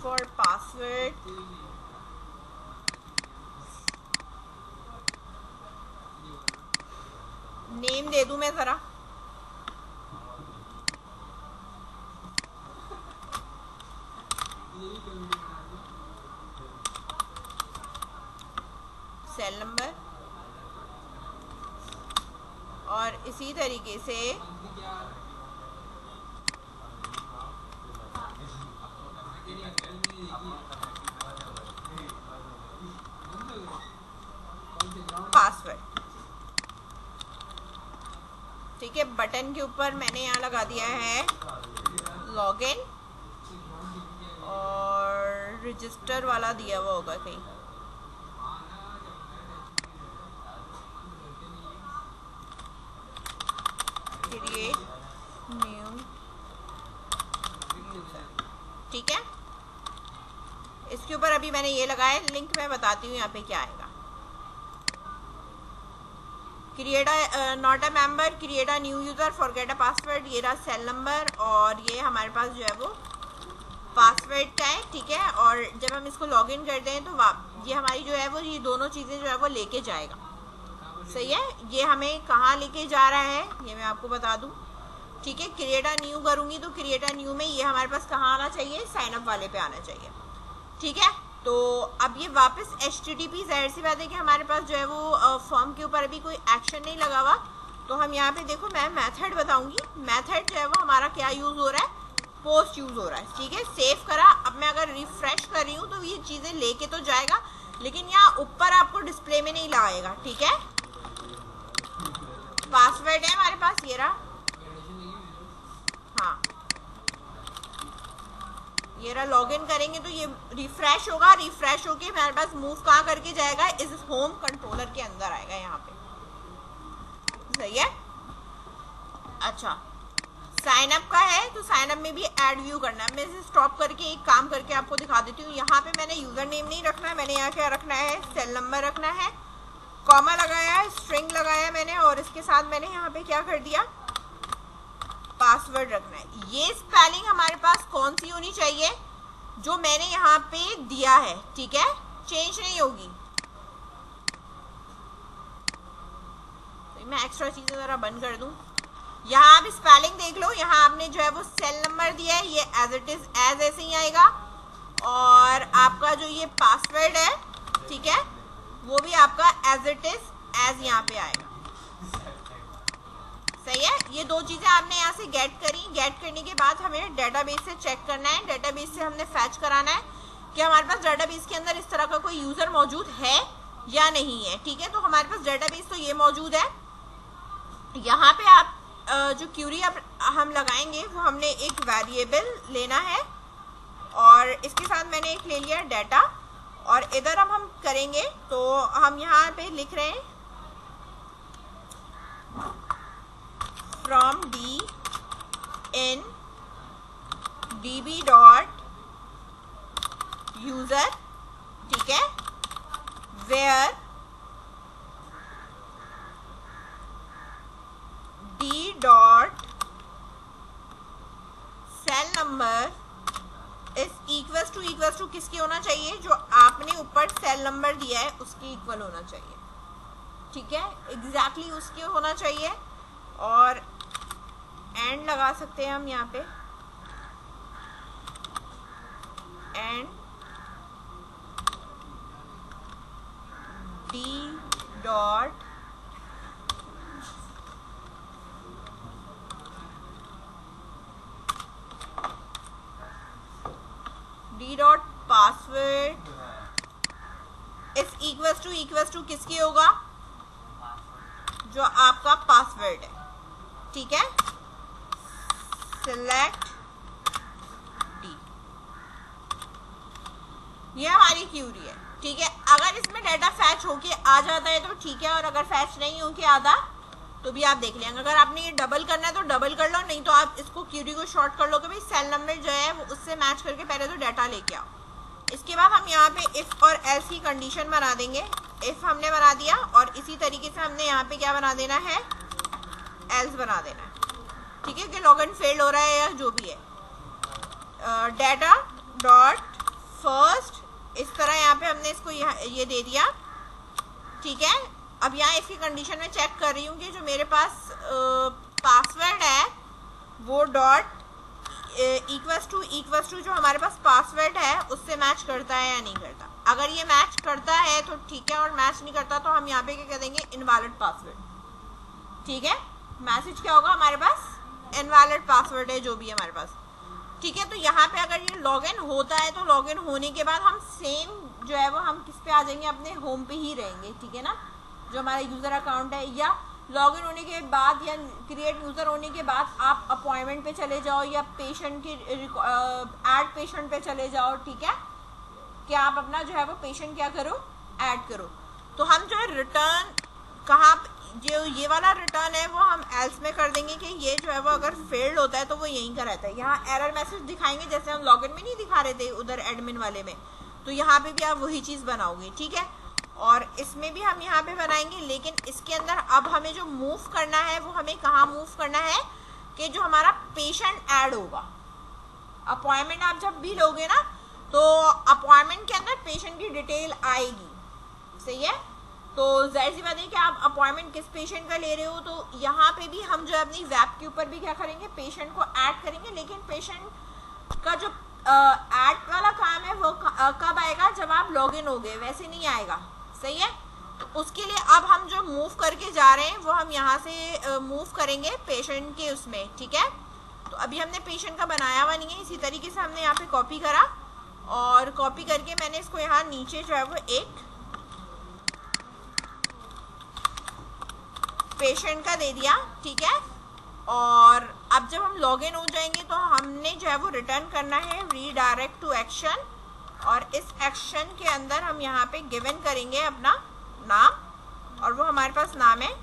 फॉर पासवर्ड नेम दे दूं मैं जरा, सेल नंबर, और इसी तरीके से पासवर्ड, ठीक है। बटन के ऊपर मैंने यहाँ लगा दिया है लॉगिन, और रजिस्टर वाला दिया हुआ होगा कहीं, क्रिएट न्यू यूजर, ठीक है। इसके ऊपर अभी मैंने ये लगाया, लिंक मैं बताती हूँ यहाँ पे क्या आएगा। Create not a member, create a new user, forget a password, ये रहा सेल नंबर, और ये हमारे पास जो है वो पासवर्ड का है, ठीक है। और जब हम इसको लॉगिन करते हैं तो ये हमारी जो है वो ये दोनों चीज़ें जो है वो लेके जाएगा, सही है। ये हमें कहाँ लेके जा रहा है ये मैं आपको बता दूँ, ठीक है, क्रिएट अ न्यू करूंगी तो क्रिएट अ न्यू में ये हमारे पास कहाँ आना चाहिए, साइन अप वाले पे आना चाहिए। ठीक है, तो अब ये वापस HTTP, जाहिर सी बात है कि हमारे पास जो है वो फॉर्म के ऊपर अभी कोई एक्शन नहीं लगा हुआ, तो हम यहाँ पे देखो मैं मेथड बताऊंगी। मेथड जो है वो हमारा क्या यूज हो रहा है, पोस्ट यूज हो रहा है। ठीक है, सेव करा। अब मैं अगर रिफ्रेश कर रही हूँ तो ये चीजें लेके तो जाएगा, लेकिन यहाँ ऊपर आपको डिस्प्ले में नहीं लगाएगा। ठीक है, पासवर्ड है हमारे पास, ये रहा। हाँ, ये रहा। लॉगिन करेंगे तो ये रिफ्रेश होगा, रिफ्रेश होके हमारे पास मूव कहाँ करके जाएगा, इस होम कंट्रोलर के अंदर आएगा यहाँ पे। सही है। अच्छा, साइन अप का है तो साइन अप में भी ऐड व्यू करना है। मैं इसे स्टॉप करके एक काम करके आपको दिखा देती हूँ। यहाँ पे मैंने यूजर नेम नहीं रखना है, मैंने यहाँ क्या रखना है, सेल नंबर रखना है, कॉमा लगाया है, स्ट्रिंग लगाया मैंने, और इसके साथ मैंने यहाँ पे क्या कर दिया, पासवर्ड रखना है। ये स्पेलिंग हमारे पास कौन सी होनी चाहिए, जो मैंने यहाँ पे दिया है। ठीक है, चेंज नहीं होगी। तो मैं एक्स्ट्रा चीजें जरा बंद कर दूं। यहाँ आप स्पेलिंग देख लो, यहाँ आपने जो है वो सेल नंबर दिया है, ये एज इट इज एज ऐसे ही आएगा, और आपका जो ये पासवर्ड है, ठीक है, वो भी आपका एज इट इज एज यहाँ पे आएगा। सही है, ये दो चीजें आपने यहाँ से गेट करी। गेट करने के बाद हमें डेटाबेस से चेक करना है, डेटाबेस से हमने फैच कराना है कि हमारे पास डेटाबेस के अंदर इस तरह का कोई यूजर मौजूद है या नहीं है। ठीक है, तो हमारे पास डेटाबेस तो ये मौजूद है। यहाँ पे आप जो क्यूरी हम लगाएंगे वो हमने एक वेरिएबल लेना है, और इसके साथ मैंने एक ले लिया डाटा, और इधर अब हम करेंगे तो हम यहाँ पे लिख रहे हैं from d in db dot user, ठीक है, where d dot cell number is equals to किसके होना चाहिए, जो आपने ऊपर सेल नंबर दिया है उसके इक्वल होना चाहिए। ठीक है, एग्जैक्टली उसके होना चाहिए, और एंड लगा सकते हैं हम यहाँ पे, and d dot password is equals to किसकी होगा, जो आपका पासवर्ड है। ठीक है, सिलेक्ट डी, ये हमारी क्यूरी है। ठीक है, अगर इसमें डाटा फैच होके आ जाता है तो ठीक है, और अगर फैच नहीं होके आता तो भी आप देख लेंगे। अगर आपने ये डबल करना है तो डबल कर लो, नहीं तो आप इसको क्यूरी को शॉर्ट कर लो कि भाई सेल नंबर जो है वो उससे मैच करके पहले तो डाटा लेके आओ। इसके बाद हम यहाँ पे इफ और एल्स की कंडीशन बना देंगे। इफ हमने बना दिया, और इसी तरीके से हमने यहाँ पे क्या बना देना है, एल्स बना देना है। ठीक है, कि लॉगिन फेल्ड हो रहा है या जो भी है। डाटा डॉट फर्स्ट, इस तरह यहाँ पे हमने इसको ये दे दिया। ठीक है, अब यहाँ इसकी कंडीशन में चेक कर रही हूँ कि जो मेरे पास पासवर्ड है वो डॉट इक्वल्स टू जो हमारे पास पासवर्ड है उससे मैच करता है या नहीं करता। अगर ये मैच करता है तो ठीक है, और मैच नहीं करता तो हम यहाँ पे क्या कह देंगे, इनवैलिड पासवर्ड। ठीक है, मैसेज क्या होगा हमारे पास, इनवैलिड पासवर्ड है जो भी है हमारे पास। ठीक है, तो यहाँ पे अगर ये लॉगिन होता है तो लॉगिन होने के बाद हम सेम जो है वो हम किस पे आ जाएंगे, अपने होम पे ही रहेंगे। ठीक है ना, जो हमारा यूज़र अकाउंट है, या लॉगिन होने के बाद या क्रिएट यूज़र होने के बाद आप अपॉइंटमेंट पे चले जाओ, या पेशेंट की ऐड पेशेंट पे चले जाओ। ठीक है, कि आप अपना जो है वो पेशेंट क्या करो, ऐड करो। तो हम जो है रिटर्न कहाँ, जो ये वाला रिटर्न है वो हम एल्स में कर देंगे कि ये जो है वो अगर फेल्ड होता है तो वो यहीं का रहता है। यहाँ एरर मैसेज दिखाएंगे जैसे हम लॉगिन में नहीं दिखा रहे थे उधर एडमिन वाले में, तो यहाँ पे भी आप वही चीज़ बनाओगे। ठीक है, और इसमें भी हम यहाँ पे बनाएंगे, लेकिन इसके अंदर अब हमें जो मूव करना है वो हमें कहाँ मूव करना है, कि जो हमारा पेशेंट ऐड होगा। अपॉइंटमेंट आप जब भी लोगे ना तो अपॉइंटमेंट के अंदर पेशेंट की डिटेल आएगी। सही है, तो जाहिर सी बात है कि आप अपॉइंटमेंट किस पेशेंट का ले रहे हो, तो यहाँ पे भी हम जो है अपनी वेब के ऊपर भी क्या करेंगे, पेशेंट को ऐड करेंगे। लेकिन पेशेंट का जो ऐड वाला काम है वो कब आएगा, जब आप लॉग इन हो गए, वैसे नहीं आएगा। सही है। तो उसके लिए अब हम जो मूव करके जा रहे हैं वो हम यहाँ से मूव करेंगे पेशेंट के उसमें। ठीक है। तो अभी हमने पेशेंट का बनाया हुआ नहीं है, इसी तरीके से हमने यहाँ पे कॉपी करा और कॉपी करके मैंने इसको यहाँ नीचे जो है वो एक पेशेंट का दे दिया। ठीक है। और अब जब हम लॉगिन हो जाएंगे तो हमने जो है वो रिटर्न करना है रीडायरेक्ट टू एक्शन, और इस एक्शन के अंदर हम यहाँ पे गिवन करेंगे अपना नाम, और वो हमारे पास नाम है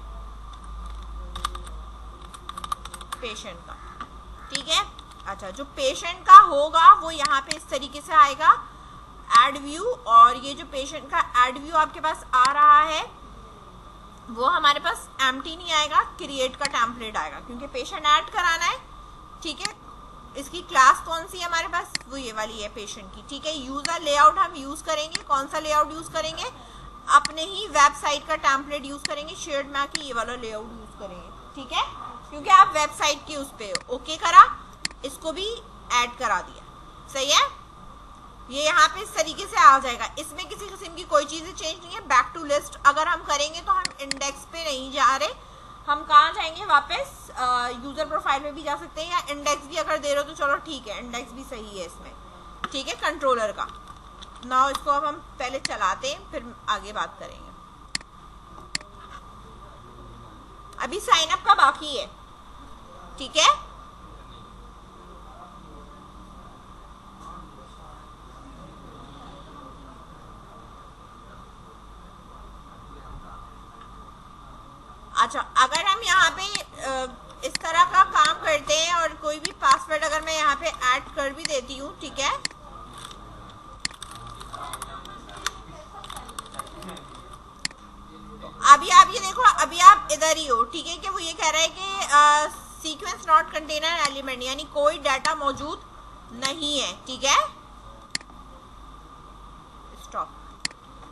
पेशेंट का। ठीक है। अच्छा, जो पेशेंट का होगा वो यहाँ पे इस तरीके से आएगा एड व्यू, और ये जो पेशेंट का एड व्यू आपके पास आ रहा है वो हमारे पास एम्प्टी नहीं आएगा, क्रिएट का टेम्पलेट आएगा, क्योंकि पेशेंट ऐड कराना है। ठीक है। इसकी क्लास कौन सी है हमारे पास, वो ये वाली है पेशेंट की। ठीक है। यूजर लेआउट हम यूज करेंगे, कौन सा लेआउट यूज करेंगे, अपने ही वेबसाइट का टेम्पलेट यूज करेंगे, शेयर्ड में आके ये वाला लेआउट यूज करेंगे। ठीक है। क्योंकि आप वेबसाइट के उस पे ओके करा, इसको भी ऐड करा दिया। सही है। ये यहाँ पे इस तरीके से आ जाएगा, इसमें किसी किस्म की कोई चीजें चेंज नहीं है। बैक टू लिस्ट अगर हम करेंगे तो हम इंडेक्स पे नहीं जा रहे, हम कहाँ जाएंगे वापस, यूजर प्रोफाइल में भी जा सकते हैं, या इंडेक्स भी अगर दे रहे हो तो चलो ठीक है, इंडेक्स भी सही है इसमें। ठीक है। कंट्रोलर का नाउ इसको अब हम पहले चलाते हैं, फिर आगे बात करेंगे। अभी साइन अप का बाकी है। ठीक है। अच्छा, अगर हम यहाँ पे इस तरह का काम करते हैं और कोई भी पासवर्ड अगर मैं यहाँ पे ऐड कर भी देती हूँ, ठीक है, तो अभी आप ये देखो, अभी आप इधर ही हो। ठीक है। कि वो ये कह रहा है कि सीक्वेंस नॉट कंटेनर एलिमेंट, यानी कोई डाटा मौजूद नहीं है। ठीक है। स्टॉप।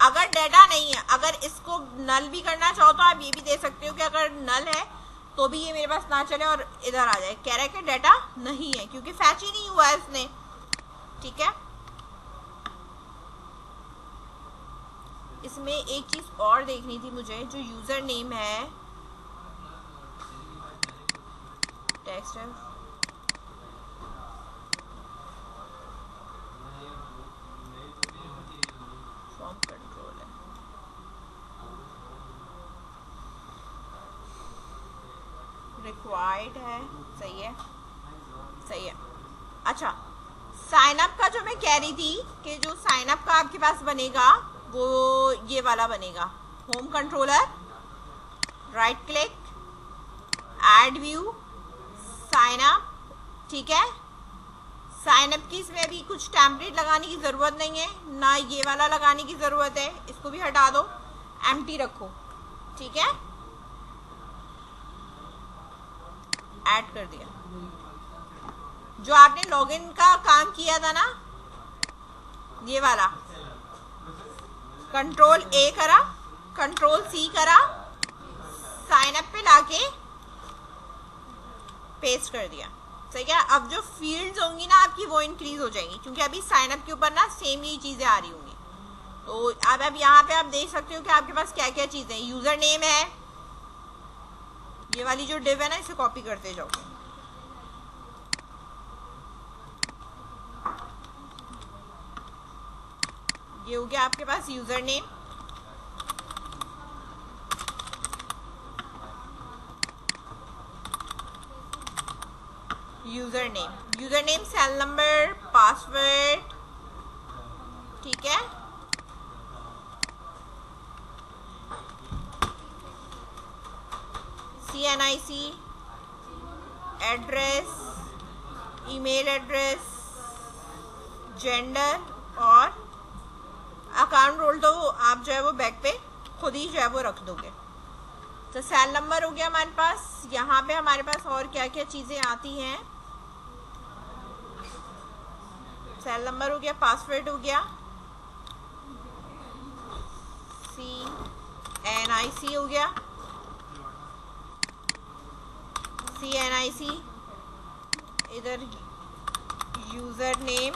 अगर डाटा नहीं है, अगर इसको नल भी करना चाहो तो आप ये भी दे सकते हो कि अगर नल है तो भी ये मेरे पास ना चले और इधर आ जाए। कह रहा है कि डाटा नहीं है क्योंकि फैच ही नहीं हुआ है इसने। ठीक है। इसमें एक चीज और देखनी थी मुझे, जो यूजर नेम है टेक्स्ट है, फॉर्म कंट्रोल है, रिक्वायर्ड है। सही है। सही है। अच्छा, साइन अप का जो मैं कह रही थी कि जो साइन अप का आपके पास बनेगा वो ये वाला बनेगा, home controller, right click, add view, sign up. ठीक है। साइन अप की इसमें अभी कुछ टेम्पलेट लगाने की जरूरत नहीं है, ना ये वाला लगाने की जरूरत है, इसको भी हटा दो, एम्प्टी रखो। ठीक है। ऐड कर दिया। जो आपने लॉगिन का काम किया था ना, ये वाला, कंट्रोल ए करा, कंट्रोल सी करा, साइन अप पे लाके पेस्ट कर दिया। सही है। अब जो फील्ड्स होंगी ना आपकी वो इंक्रीज हो जाएंगी, क्योंकि अभी साइन अप के ऊपर ना सेम ही चीजें आ रही होंगी। तो अब यहाँ पे आप देख सकते हो कि आपके पास क्या क्या चीजें, यूजर नेम है, ये वाली जो डिव है ना, इसे कॉपी करते जाओ। ये हो गया आपके पास user name, user name, cell number, password. ठीक है। CNIC, address, email address, gender, और अकाउंट रोल तो आप जो है वो बैक पे खुद ही जो है वो रख दोगे। तो सेल नंबर हो गया हमारे पास। यहाँ पे हमारे पास और क्या क्या चीजें आती हैं, सेल नंबर हो गया, पासवर्ड हो गया, CNIC, CNIC हो गया, CNIC, इधर यूज़र नेम,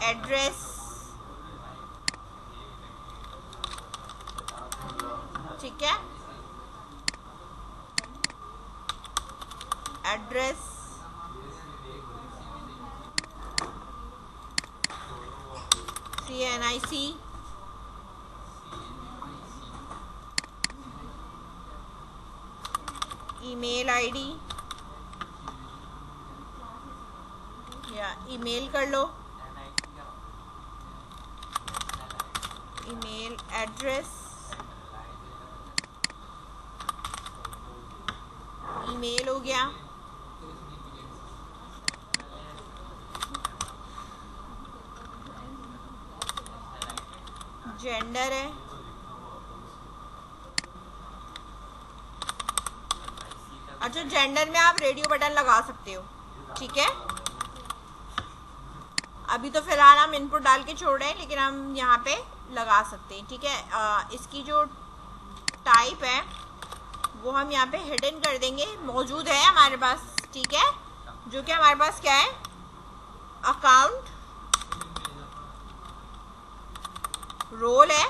एड्रेस, ठीक है, एड्रेस, CNIC, ईमेल आईडी या ईमेल कर लो, ईमेल एड्रेस, ईमेल हो गया, जेंडर है, अच्छा जेंडर में आप रेडियो बटन लगा सकते हो, ठीक है। अभी तो फिलहाल हम इनपुट डाल के छोड़ रहे हैं, लेकिन हम यहाँ पे लगा सकते हैं, ठीक है। इसकी जो टाइप है वो हम यहाँ पे हिडन कर देंगे, मौजूद है हमारे पास, ठीक है, जो कि हमारे पास क्या है, अकाउंट रोल है,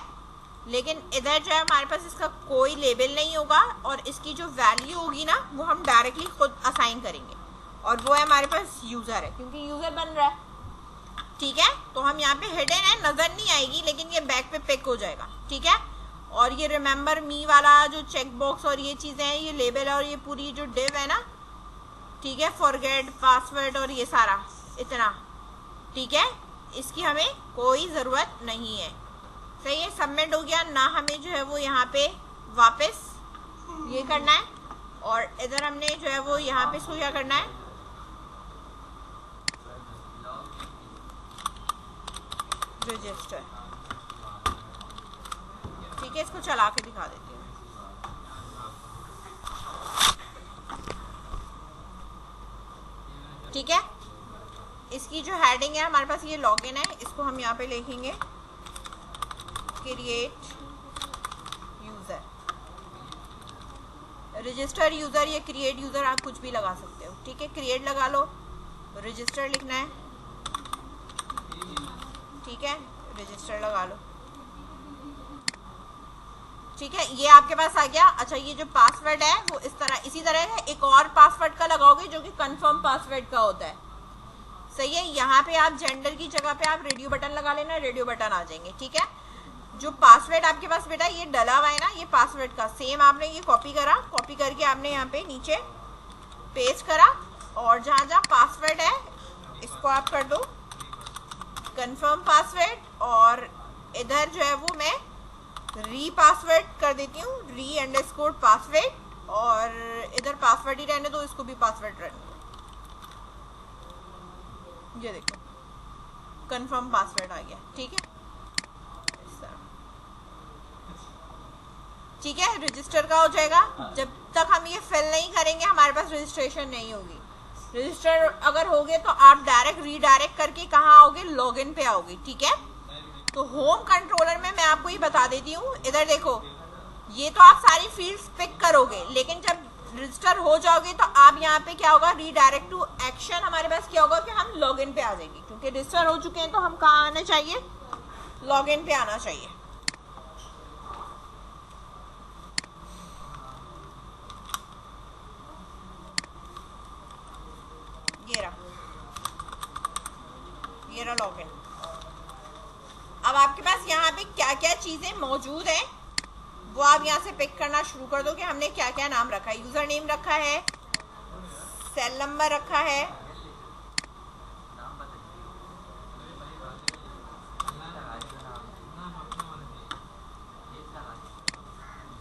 लेकिन इधर जो है हमारे पास इसका कोई लेबल नहीं होगा, और इसकी जो वैल्यू होगी ना वो हम डायरेक्टली खुद असाइन करेंगे, और वो है हमारे पास यूज़र है, क्योंकि यूज़र बन रहा है, ठीक है। तो हम यहाँ पे हिडन है, नज़र नहीं आएगी, लेकिन ये बैक पे पिक हो जाएगा, ठीक है। और ये रिमेंबर मी वाला जो चेक बॉक्स और ये चीज़ें हैं, ये लेबल है, और ये पूरी जो डिव है ना, ठीक है, फॉरगेट पासवर्ड और ये सारा इतना, ठीक है, इसकी हमें कोई ज़रूरत नहीं है, सही है। सबमिट हो गया ना, हमें जो है वो यहाँ पे वापस ये करना है, और इधर हमने जो है वो यहाँ पे इसको क्या करना है, रजिस्टर, ठीक है। इसको चला के दिखा देती हूँ, ठीक है। इसकी जो हेडिंग है हमारे पास ये लॉगिन है, इसको हम यहाँ पे लिखेंगे क्रिएट यूज़र, रजिस्टर यूज़र या क्रिएट यूज़र आप कुछ भी लगा सकते हो, ठीक है। क्रिएट लगा लो, रजिस्टर लिखना है, ठीक है, रजिस्टर लगा लो, ठीक है। ये आपके पास आ गया। अच्छा, ये जो पासवर्ड है वो इसी तरह है, एक और पासवर्ड का लगाओगे जो कि कंफर्म पासवर्ड का होता है, सही है। यहाँ पे आप जेंडर की जगह पे आप रेडियो बटन लगा लेना, रेडियो बटन आ जाएंगे, ठीक है। जो पासवर्ड आपके पास बेटा ये डला हुआ है ना, ये पासवर्ड का सेम आपने ये कॉपी करा, कॉपी करके आपने यहाँ पे नीचे पेस्ट करा, और जहाँ जहाँ पासवर्ड है इसको आप कर दो कंफर्म पासवर्ड, और इधर जो है वो मैं री पासवर्ड कर देती हूँ, री अंडरस्कोर पासवर्ड, और इधर पासवर्ड ही रहने दो, इसको भी पासवर्ड रहने दो, ये देखो कंफर्म पासवर्ड आ गया, ठीक है, ठीक है। रजिस्टर का हो जाएगा, जब तक हम ये फिल नहीं करेंगे हमारे पास रजिस्ट्रेशन नहीं होगी। रजिस्टर अगर हो गए तो आप डायरेक्ट रीडायरेक्ट करके कहाँ आओगे, लॉगिन पे आओगे, ठीक है। तो होम कंट्रोलर में मैं आपको ये बता देती हूँ, इधर देखो, ये तो आप सारी फील्ड्स पिक करोगे, लेकिन जब रजिस्टर हो जाओगे तो आप यहाँ पे क्या होगा, रीडायरेक्ट टू एक्शन हमारे पास क्या होगा कि हम लॉगिन पे आ जाएंगे, क्योंकि रजिस्टर हो चुके हैं तो हम कहाँ आना चाहिए, लॉगिन पे आना चाहिए। ये रहा लॉगिन। अब आपके पास यहाँ पे क्या क्या चीजें मौजूद हैं वो आप यहाँ से पिक करना शुरू कर दो कि हमने क्या क्या नाम रखा है। यूजर नेम रखा है, सेल नंबर रखा है,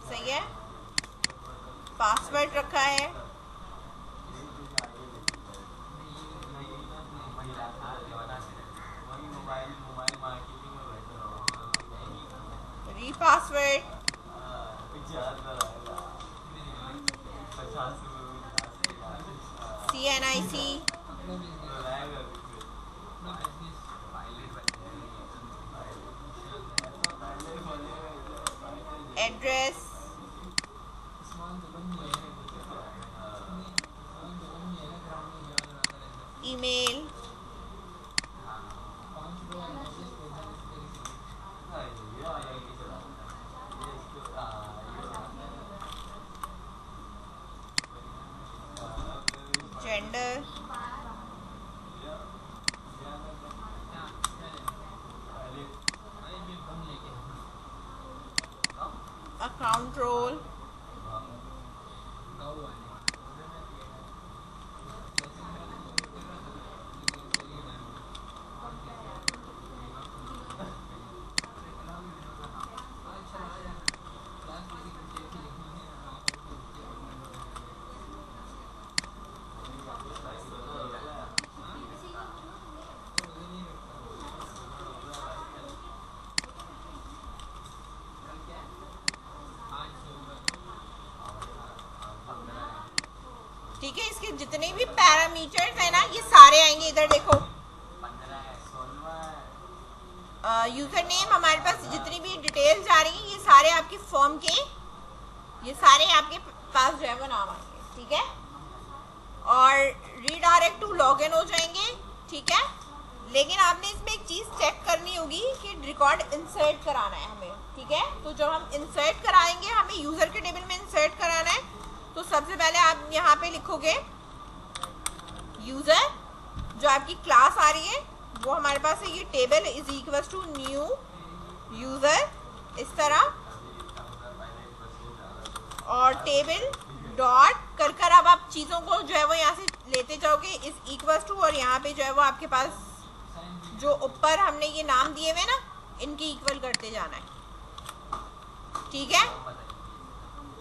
सही है, पासवर्ड रखा है, re password, CNIC, address, email, gender, account role, ठीक है। इसके जितने भी पैरामीटर्स है ना ये सारे आएंगे। इधर देखो यूजर नेम, हमारे पास जितनी भी डिटेल्स आ रही हैं ये सारे आपकी फॉर्म के, ये सारे आपके पास जो है वो नाम आएंगे, ठीक है। और रीडायरेक्ट टू लॉगिन हो जाएंगे, ठीक है। लेकिन आपने इसमें एक चीज चेक करनी होगी कि रिकॉर्ड इंसर्ट कराना है हमें, ठीक है। तो जब हम इंसर्ट कराएंगे, हमें यूजर के टेबल में इंसर्ट कराना है, तो सबसे पहले आप यहाँ पे लिखोगे यूजर, जो आपकी क्लास आ रही है वो हमारे पास है, ये table is equal to new user, इस तरह। और टेबल डॉट कर कर अब आप चीज़ों को जो है वो यहाँ से लेते जाओगे, इज इक्वल टू, और यहाँ पे जो है वो आपके पास जो ऊपर हमने ये नाम दिए हुए ना, इनके इक्वल करते जाना है, ठीक है।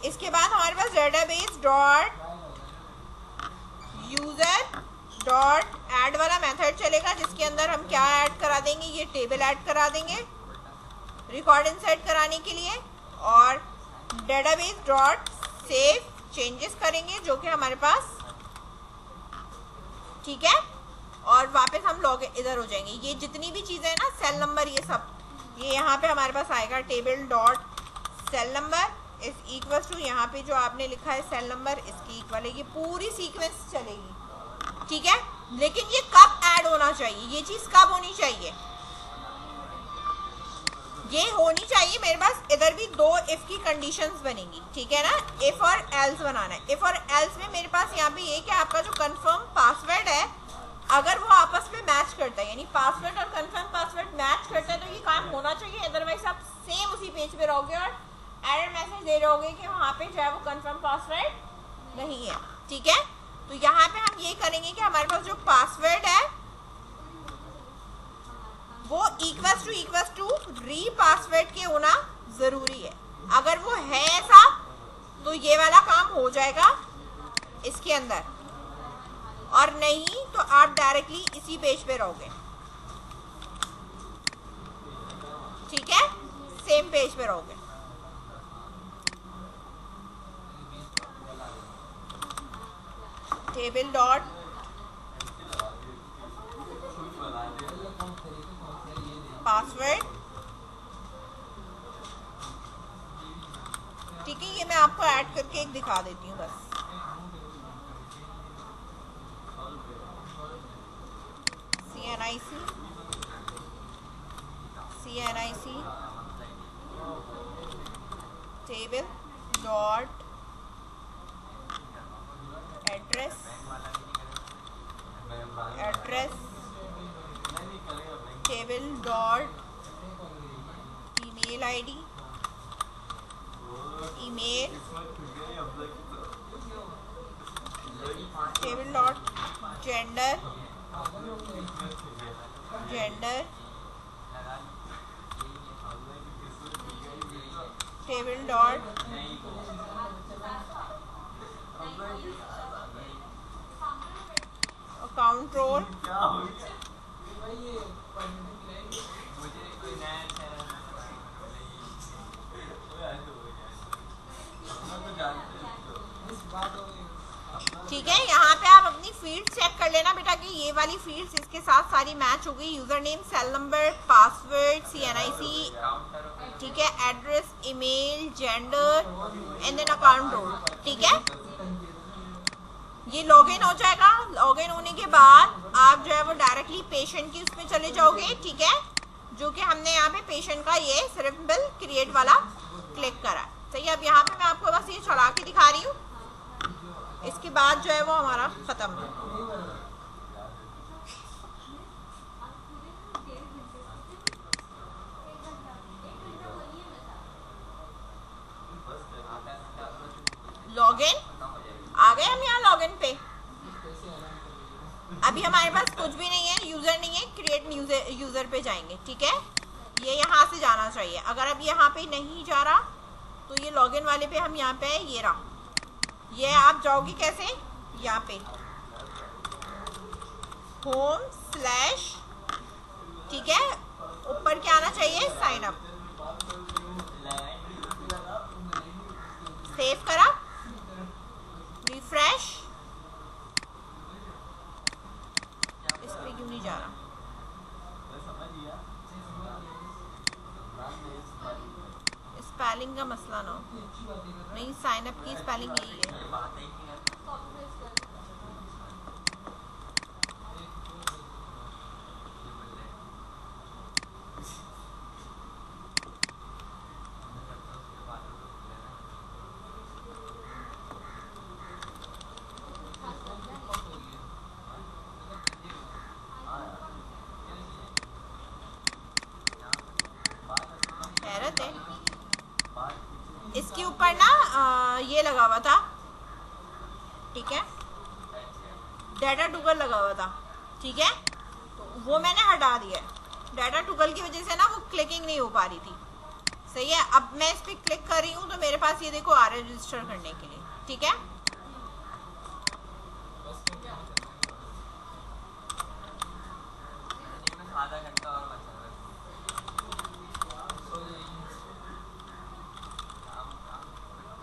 इसके बाद हमारे पास database dot user dot add वाला मेथड चलेगा, जिसके अंदर हम क्या ऐड करा देंगे, ये टेबल ऐड करा देंगे रिकॉर्ड इंसर्ट कराने के लिए। और डेटाबेस डॉट सेव चेंजेस करेंगे जो कि हमारे पास, ठीक है। और वापस हम लॉग इधर हो जाएंगे। ये जितनी भी चीज़ें हैं ना, सेल नंबर, ये सब ये यहाँ पे हमारे पास आएगा, table dot cell number is equal to, यहाँ पे जो आपने लिखा है सेल नंबर इसकी इक्वल है। ये पूरी सीक्वेंस चलेगी, ठीक है। लेकिन ये कब ऐड होना चाहिए, ये चीज़ कब होनी चाहिए, ये होनी चाहिए मेरे पास इधर भी दो इफ की कंडीशंस बनेंगी, ठीक है ना। इफ और एल्स बनाना है। इफ और एल्स में मेरे पास यहाँ पे ये कि आपका जो कंफर्म पासवर्ड है, अगर वो आपस में मैच करता है, यानी पासवर्ड और कंफर्म पासवर्ड मैच करता है, तो ये काम होना चाहिए। अदरवाइज आप सेम उसी पेज पे रहोगे और एरर मैसेज दे रहोगे कि वहाँ पे जो है वो कंफर्म पासवर्ड नहीं है, ठीक है। तो यहाँ पे हम ये करेंगे कि हमारे पास जो पासवर्ड है वो इक्वल टू री पासवर्ड के होना जरूरी है। अगर वो है ऐसा तो ये वाला काम हो जाएगा इसके अंदर, और नहीं तो आप डायरेक्टली इसी पेज पे रहोगे, ठीक है, सेम पेज पे रहोगे। टेबल डॉट पासवर्ड, ठीक है। ये मैं आपको ऐड करके एक दिखा देती हूँ बस। CNIC table dot address table dot email ID, email table dot gender table dot account role, ठीक है। यहाँ पे आप अपनी फील्ड चेक कर लेना बेटा कि ये वाली वाली फील्ड्स इसके साथ सारी मैच हो गई। User name, cell number, password, CNIC, ठीक है, address, email, gender and then account role, ठीक है। ये लॉगिन हो जाएगा। लॉगिन होने के बाद आप जो है वो डायरेक्टली पेशेंट की उसमें चले जाओगे, ठीक है, जो कि हमने यहाँ पे पेशेंट का ये सिंपल क्रिएट वाला क्लिक करा। सही है, अब यहाँ पे मैं आपको बस ये चढ़ा के दिखा रही हूँ, इसके बाद जो है वो हमारा खत्म। लॉगिन आ गए हम यहाँ लॉगिन पे। अभी हमारे पास कुछ भी नहीं है, यूजर नहीं है, क्रिएट यूजर पे जाएंगे, ठीक है। ये यहाँ से जाना चाहिए। अगर अब यहाँ पे नहीं जा रहा तो ये लॉगिन वाले पे हम यहाँ पे ये रहा, ये आप जाओगे कैसे, यहाँ पे होम स्लैश, ठीक है, ऊपर क्या आना चाहिए, साइन अप, सेव करा, रिफ्रेश, इस पे क्यों नहीं जा रहा, स्पेलिंग का मसला ना हो, नहीं साइन अप की स्पेलिंग यही है। इसके ऊपर ना ये लगा हुआ था, ठीक है, डाटा टुगल लगा हुआ था, ठीक है, तो वो मैंने हटा दिया है। डाटा टुगल की वजह से ना वो क्लिकिंग नहीं हो पा रही थी। सही है, अब मैं इस पर क्लिक कर रही हूँ तो मेरे पास ये देखो आ रहा है रजिस्टर करने के लिए, ठीक है। आधा घंटा और बचा है।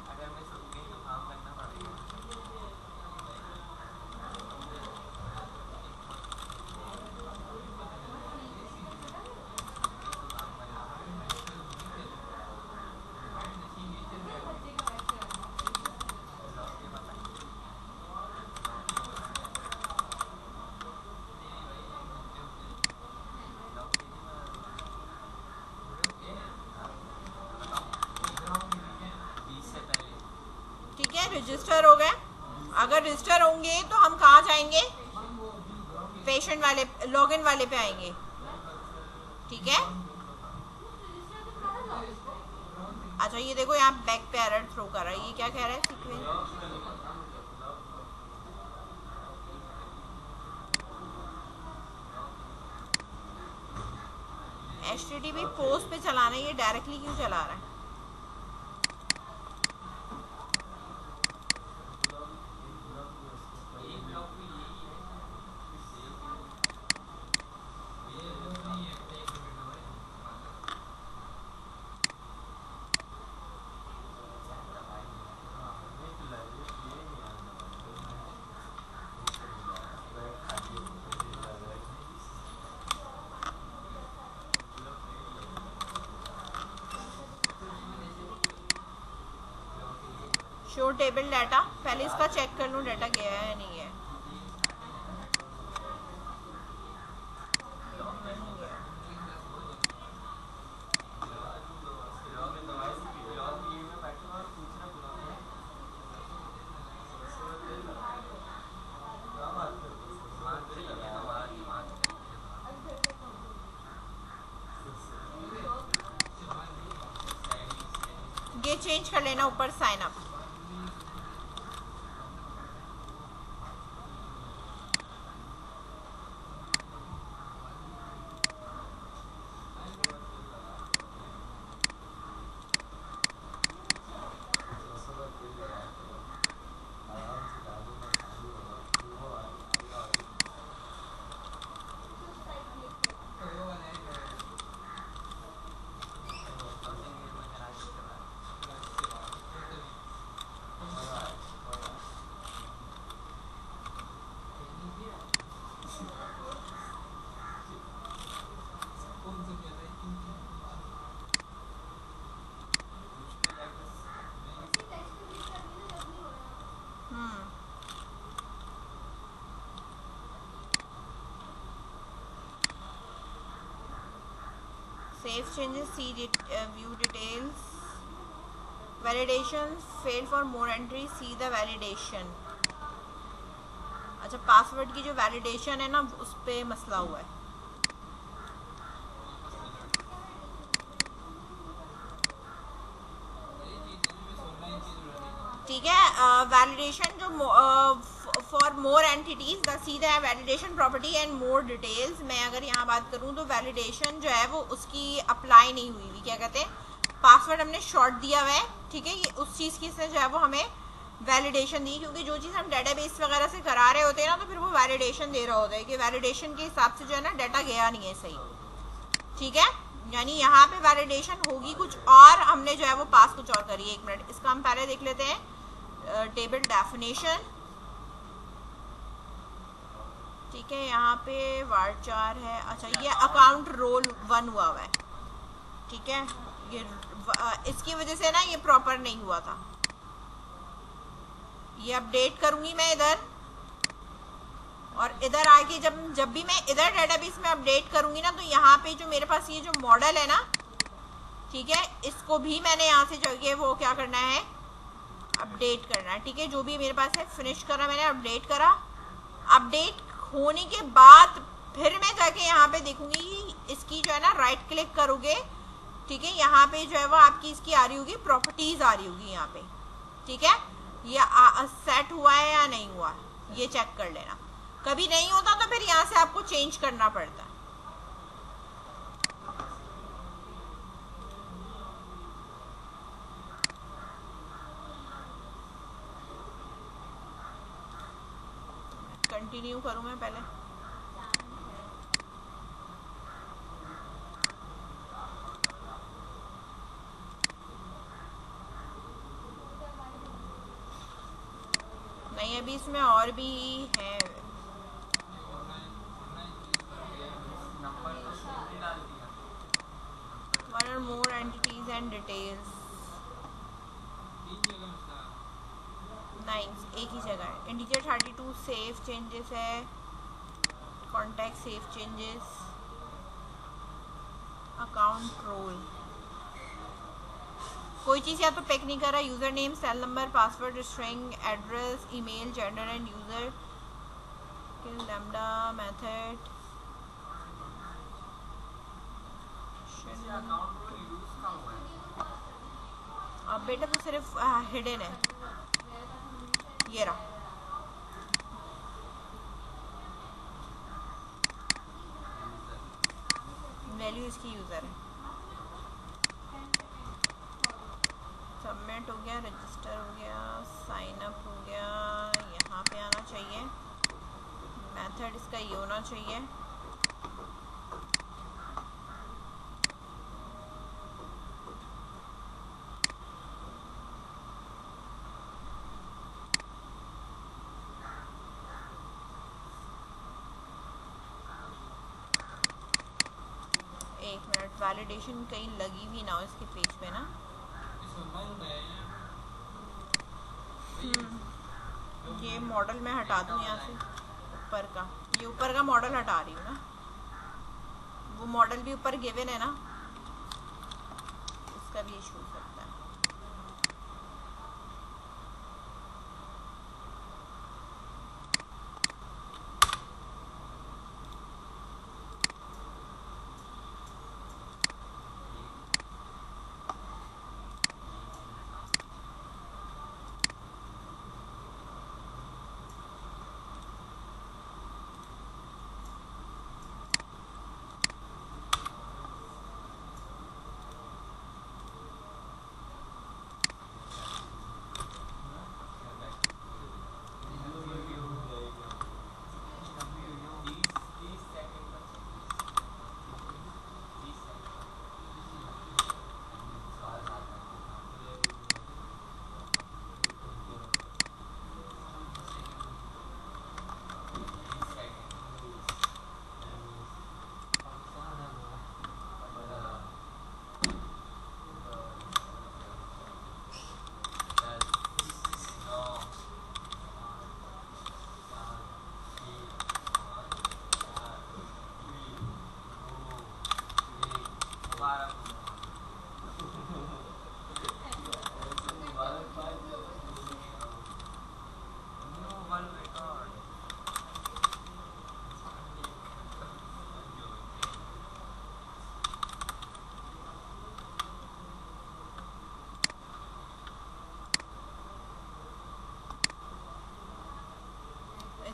अगर मैं सोच गई तो काम करना पड़ेगा। रजिस्टर हो गए। अगर रजिस्टर होंगे तो हम कहाँ जाएंगे, पेशेंट वाले लॉगिन वाले पे आएंगे, ठीक है। अच्छा ये देखो यहाँ बैक पे एरर थ्रो कर रहा है, ये क्या कह रहा है, सीक्वेंस HTTP पोस्ट पे चलाना है, ये डायरेक्टली क्यों चला रहा है। शो टेबल डाटा, पहले इसका चेक कर लूँ डाटा गया है या नहीं है। ये चेंज कर लेना ऊपर sign up. save changes, see view details, validation failed for more entries, see the validation. अच्छा, पासवर्ड की जो वैलिडेशन है ना उस पर मसला हुआ है. ठीक है, वैलिडेशन जो for more entities the see the validation property and more details. मैं अगर यहाँ बात करूँ तो वैलिडेशन जो है वो उसकी अप्लाई नहीं हुई हुई. क्या कहते हैं, पासवर्ड हमने शॉर्ट दिया हुआ है. ठीक है, ये उस चीज़ की से जो है वो हमें वैलिडेशन दी, क्योंकि जो चीज़ हम डेटाबेस वगैरह से करा रहे होते हैं ना तो फिर वो वैलिडेशन दे रहा होता है कि वैलिडेशन के हिसाब से जो है ना डाटा गया नहीं है सही. ठीक है, यानी यहाँ पे वैलिडेशन होगी कुछ और, हमने जो है वो पास कुछ और करी है. 1 मिनट, इसका हम पहले देख लेते हैं. Table definition. ठीक है, यहाँ पे varchar है. अच्छा, ये अकाउंट रोल 1 हुआ है. ठीक है, ये इसकी वजह से ना ये प्रॉपर नहीं हुआ था. ये अपडेट करूंगी मैं इधर, और इधर आके जब भी मैं इधर डेटाबेस में अपडेट करूंगी ना तो यहाँ पे जो मेरे पास ये जो मॉडल है ना, ठीक है, इसको भी मैंने यहाँ से जो है वो क्या करना है, अपडेट करना है. ठीक है, जो भी मेरे पास है फिनिश करा मैंने, अपडेट करा. अपडेट होने के बाद फिर मैं जाके यहाँ पे देखूंगी, इसकी जो है ना राइट क्लिक करोगे. ठीक है, यहाँ पे जो है वो आपकी इसकी आ रही होगी, प्रॉपर्टीज आ रही होगी यहाँ पे. ठीक है, ये सेट हुआ है या नहीं हुआ, ये चेक कर लेना. कभी नहीं होता तो फिर यहाँ से आपको चेंज करना पड़ता है. कंटिन्यू करूँ मैं पहले. नहीं, अभी इसमें और भी है. One or more entities and details. नहीं, एक ही जगह है. इंटीजर 32 सेव चेंजेस है. Contact save changes. Account role. कोई चीज़ या तो पिक नहीं कर रहा. User name, cell number, password, string, address, email, gender and user, lambda method. अब बेटा तो सिर्फ हिडन है. ये रहा. वैल्यू इसकी यूज़र है. सबमिट हो गया, रजिस्टर हो गया, साइन अप हो गया. यहाँ पे आना चाहिए. मेथड इसका ये होना चाहिए. एक मिनट, वैलिडेशन कहीं लगी हुई ना हो इसके पेज पे ना. ये मॉडल मैं हटा दूँ यहाँ से, ऊपर का. ये ऊपर का मॉडल हटा रही हूँ ना. वो मॉडल भी ऊपर गिवन है ना, इसका भी इशू हो सकता है.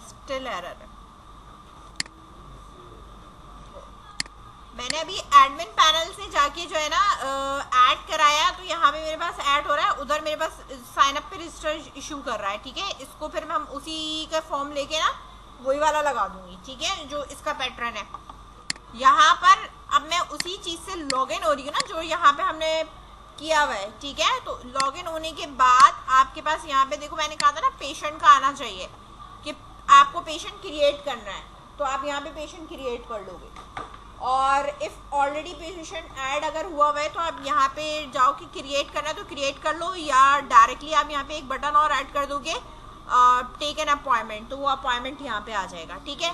स्टिल एरर है। मैंने अभी एडमिन पैनल से जाके जो है ना ऐड कराया, तो यहाँ पे मेरे पास ऐड हो रहा है, उधर मेरे पास साइन अप पे रजिस्टर इशू कर रहा है। ठीक है, इसको फिर हम उसी का फॉर्म लेके ना वही वाला लगा दूंगी। ठीक है, जो इसका पैटर्न है यहाँ पर। अब मैं उसी चीज से लॉगिन हो रही हूँ ना, जो यहाँ पे हमने किया हुआ है। ठीक है, तो लॉगिन होने के बाद आपके पास यहाँ पे देखो, मैंने कहा था ना पेशेंट का आना चाहिए कि आपको पेशेंट क्रिएट करना है, तो आप यहाँ पे पेशेंट क्रिएट कर लोगे। और इफ ऑलरेडी पेशेंट ऐड अगर हुआ है तो आप यहाँ पे जाओ कि क्रिएट करना है तो क्रिएट कर लो, या डायरेक्टली आप यहाँ पे एक बटन और ऐड कर दोगे टेक एन अपॉइंटमेंट, तो वो अपॉइंटमेंट यहाँ पे आ जाएगा। ठीक है,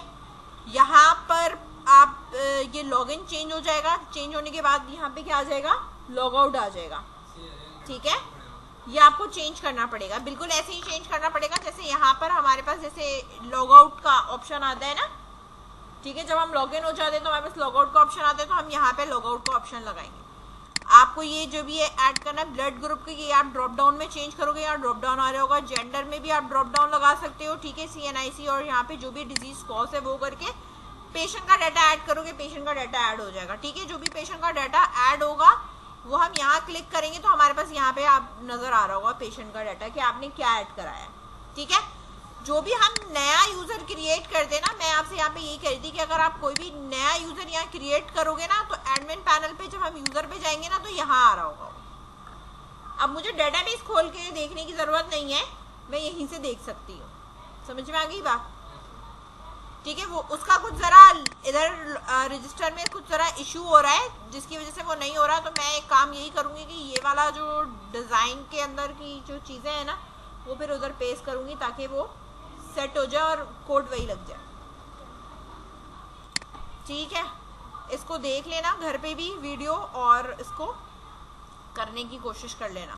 यहाँ पर आप ये लॉगिन चेंज हो जाएगा। चेंज होने के बाद यहाँ पे क्या आ जाएगा, लॉग आउट आ जाएगा। ठीक है, ये आपको चेंज करना पड़ेगा, बिल्कुल ऐसे ही चेंज करना पड़ेगा जैसे यहाँ पर हमारे पास जैसे लॉग आउट का ऑप्शन आता है ना। ठीक है, जब हम लॉगिन हो जाते हैं तो हमारे पास लॉग आउट का ऑप्शन आता है, तो हम यहाँ पे लॉग आउट का ऑप्शन लगाएंगे। आपको ये जो भी है ऐड करना है ब्लड ग्रुप के, ये आप ड्रॉप डाउन में चेंज करोगे, यहाँ ड्रॉप डाउन आ रहा होगा। जेंडर में भी आप ड्रॉप डाउन लगा सकते हो। ठीक है, CNIC और यहाँ पे जो भी डिजीज कॉज है वो करके पेशेंट का डाटा ऐड करोगे, पेशेंट का डाटा ऐड हो जाएगा। ठीक है, जो भी पेशेंट का डाटा ऐड होगा वो हम यहाँ क्लिक करेंगे तो हमारे पास यहाँ पे आप नजर आ रहा होगा पेशेंट का डाटा कि आपने क्या ऐड कराया है। ठीक है, जो भी हम नया यूजर क्रिएट करते हैं ना, मैं आपसे यहाँ पे यही कह रही थी कि अगर आप कोई भी नया यूजर यहाँ क्रिएट करोगे ना, तो एडमिन पैनल पे जब हम यूजर पे जाएंगे ना तो यहाँ आ रहा होगा। अब मुझे डाटाबेस खोल के देखने की जरूरत नहीं है, मैं यहीं से देख सकती हूँ। समझ में आ गई बात? ठीक है, वो उसका कुछ जरा इधर रजिस्टर में कुछ जरा इशू हो रहा है, जिसकी वजह से वो नहीं हो रहा। तो मैं एक काम यही करूंगी कि ये वाला जो डिजाइन के अंदर की जो चीजें हैं ना, वो फिर उधर पेस्ट करूंगी ताकि वो सेट हो जाए और कोड वही लग जाए। ठीक है, इसको देख लेना घर पे भी वीडियो और इसको करने की कोशिश कर लेना।